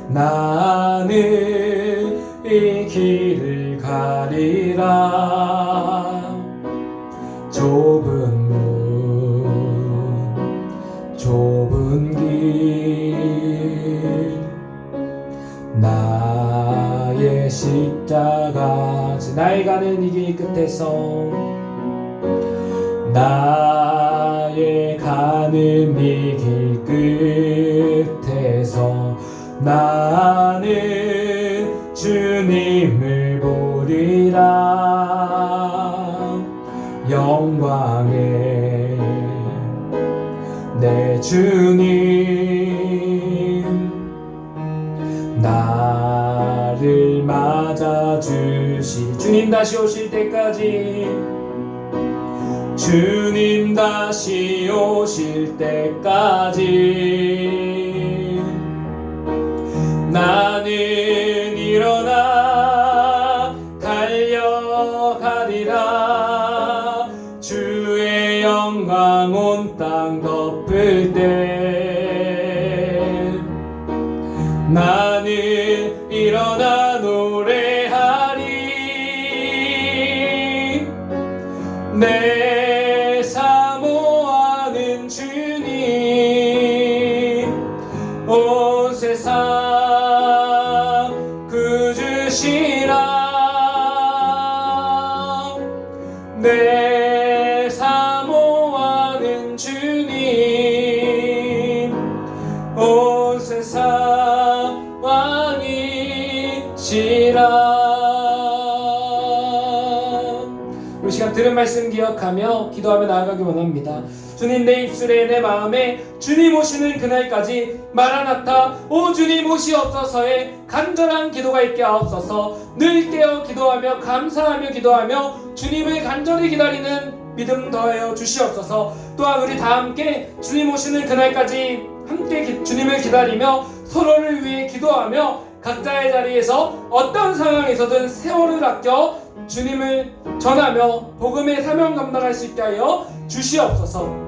나는 이 길을 가리라. 좁은 문, 좁은 길, 나의 십자가, 나의 가는 이 길 끝에서 나의 가는 이 길 끝에서 나는 주님을 보리라. 영광의 내 주님 나를 맞아주시. 주님 다시 오실 때까지, 주님 다시 오실 때까지 나는 일어나 달려가리라. 주의 영광 온 땅 덮을 때 나는 일어나 노래하리. 내 사모하는 주님 온 세상 구주시라. 내 사모하는 주님 온 세상 왕이시라. 이 시간 들은 말씀 기억하며 기도하며 나아가기 원합니다. 주님, 내 입술에 내 마음에 주님 오시는 그날까지 마라나타 오 주님 오시옵소서의 간절한 기도가 있게 하옵소서. 늘 깨어 기도하며 감사하며 기도하며 주님을 간절히 기다리는 믿음 더하여 주시옵소서. 또한 우리 다 함께 주님 오시는 그날까지 함께 주님을 기다리며 서로를 위해 기도하며 각자의 자리에서 어떤 상황에서든 세월을 아껴 주님을 전하며 복음의 사명 감당할 수 있게 하여 주시옵소서.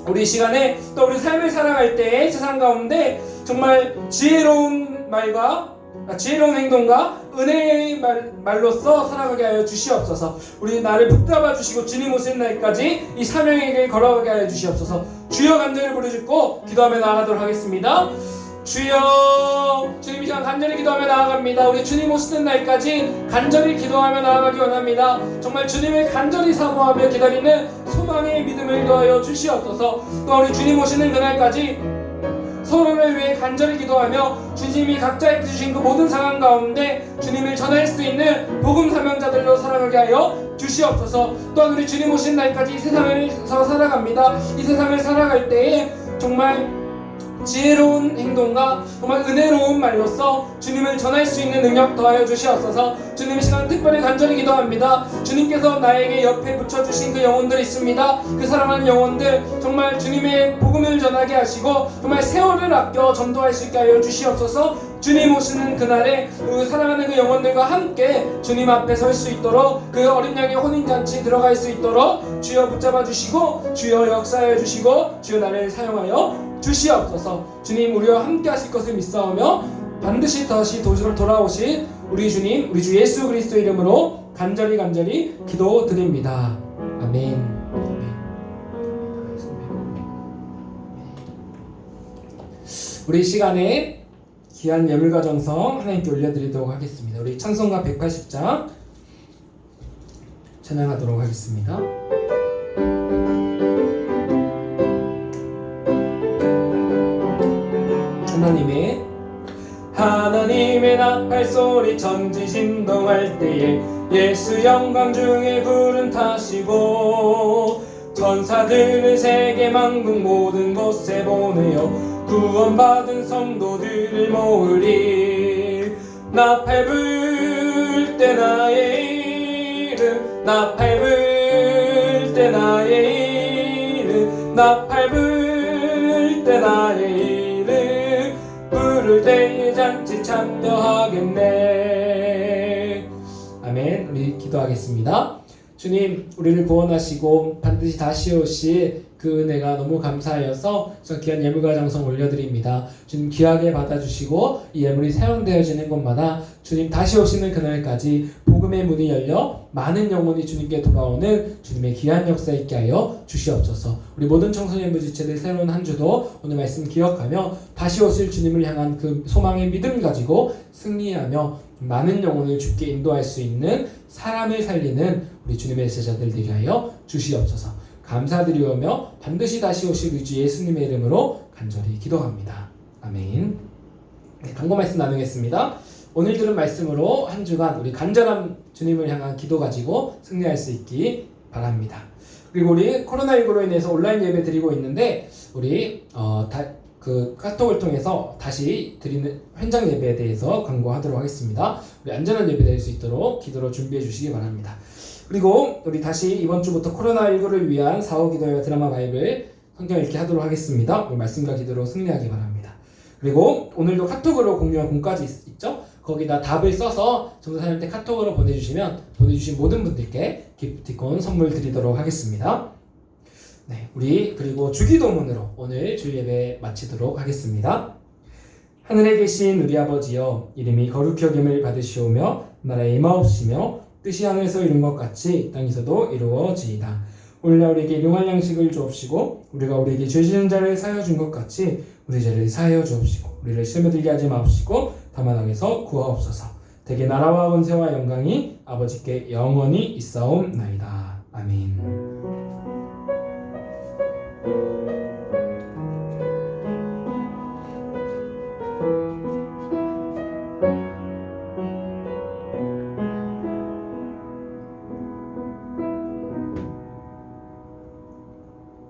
우리 시간에 또 우리 삶을 살아갈 때 세상 가운데 정말 지혜로운 말과 지혜로운 행동과 은혜의 말로써 살아가게 하여 주시옵소서. 우리 나를 붙잡아 주시고 주님 오실 날까지 이 사명의 길 걸어가게 하여 주시옵소서. 주여 간절히 부르짖고 기도하며 나아가도록 하겠습니다. 주여, 주님 이 시간 간절히 기도하며 나아갑니다. 우리 주님 오시는 날까지 간절히 기도하며 나아가기 원합니다. 정말 주님을 간절히 사모하며 기다리는 소망의 믿음을 더하여 주시옵소서. 또 우리 주님 오시는 그날까지 서로를 위해 간절히 기도하며 주님이 각자에게 주신 그 모든 상황 가운데 주님을 전할 수 있는 복음 사명자들로 살아가게 하여 주시옵소서. 또한 우리 주님 오신 날까지 이 세상에서 살아갑니다. 이 세상을 살아갈 때에 정말 지혜로운 행동과 정말 은혜로운 말로써 주님을 전할 수 있는 능력 더하여 주시옵소서. 주님 이 시간 특별히 간절히 기도합니다. 주님께서 나에게 옆에 붙여주신 그 영혼들 있습니다. 그 사랑하는 영혼들 정말 주님의 복음을 전하게 하시고 정말 세월을 아껴 전도할 수 있게 하여 주시옵소서. 주님 오시는 그날에 그 사랑하는 그 영혼들과 함께 주님 앞에 설 수 있도록 그 어린 양의 혼인잔치 들어갈 수 있도록 주여 붙잡아 주시고 주여 역사하여 주시고 주여 나를 사용하여 주시옵소서. 주님 우리와 함께 하실 것을 믿사오며 반드시 다시 도시로 돌아오실 우리 주님 우리 주 예수 그리스도 이름으로 간절히 기도드립니다. 아멘. 우리 시간에 귀한 예물과 정성 하나님께 올려드리도록 하겠습니다. 우리 찬송가 180장 찬양하도록 하겠습니다. 하나님의 나팔 소리 천지 진동할 때에 예수 영광 중에 구름 타시고 천사들을 세계 만국 모든 곳에 보내어 구원받은 성도들을 모으리. 나팔 불 때 나의 이름 나팔 불 때 나의 이름 나팔 불 때 나의 이름 부를 때에 잔치 참여하겠네. 아멘. 우리 기도하겠습니다. 주님 우리를 구원하시고 반드시 다시 오실 그 은혜가 너무 감사하여서 저 귀한 예물과 장성 올려드립니다. 주님 귀하게 받아주시고 이 예물이 사용되어지는 곳마다 주님 다시 오시는 그날까지 복음의 문이 열려 많은 영혼이 주님께 돌아오는 주님의 귀한 역사 있게 하여 주시옵소서. 우리 모든 청소년부 지체들 새로운 한 주도 오늘 말씀 기억하며 다시 오실 주님을 향한 그 소망의 믿음 가지고 승리하며 많은 영혼을 주께 인도할 수 있는 사람을 살리는 우리 주님의 제자들 되게 하여 주시옵소서. 감사드리오며 반드시 다시 오실 우리 주 예수님의 이름으로 간절히 기도합니다. 아멘. 네, 강고 말씀 나누겠습니다. 오늘 들은 말씀으로 한 주간 우리 간절한 주님을 향한 기도 가지고 승리할 수 있기 바랍니다. 그리고 우리 코로나19로 인해서 온라인 예배 드리고 있는데 우리 카톡을 통해서 다시 드리는 현장 예배에 대해서 광고하도록 하겠습니다. 우리 안전한 예배 될 수 있도록 기도로 준비해 주시기 바랍니다. 그리고 우리 다시 이번 주부터 코로나19를 위한 사후 기도와 드라마 바이블 성경 읽기 하도록 하겠습니다. 우리 말씀과 기도로 승리하기 바랍니다. 그리고 오늘도 카톡으로 공유한 공까지 있죠? 거기다 답을 써서 전도사님한테 카톡으로 보내주신 모든 분들께 기프티콘 선물 드리도록 하겠습니다. 네, 우리 그리고 주기도문으로 오늘 주일 예배 마치도록 하겠습니다. 하늘에 계신 우리 아버지여, 이름이 거룩히 여김을 받으시오며 나라의 임하옵시며 뜻이 하늘에서 이룬 것 같이 땅에서도 이루어지이다. 오늘날 우리에게 일용할 양식을 주옵시고 우리가 우리에게 죄 지은 자를 사하여 준 것 같이 우리 죄를 사하여 주옵시고 우리를 시험에 들게 하지 마옵시고 다만 악에서 구하옵소서. 대개 나라와 권세와 영광이 아버지께 영원히 있사옵나이다.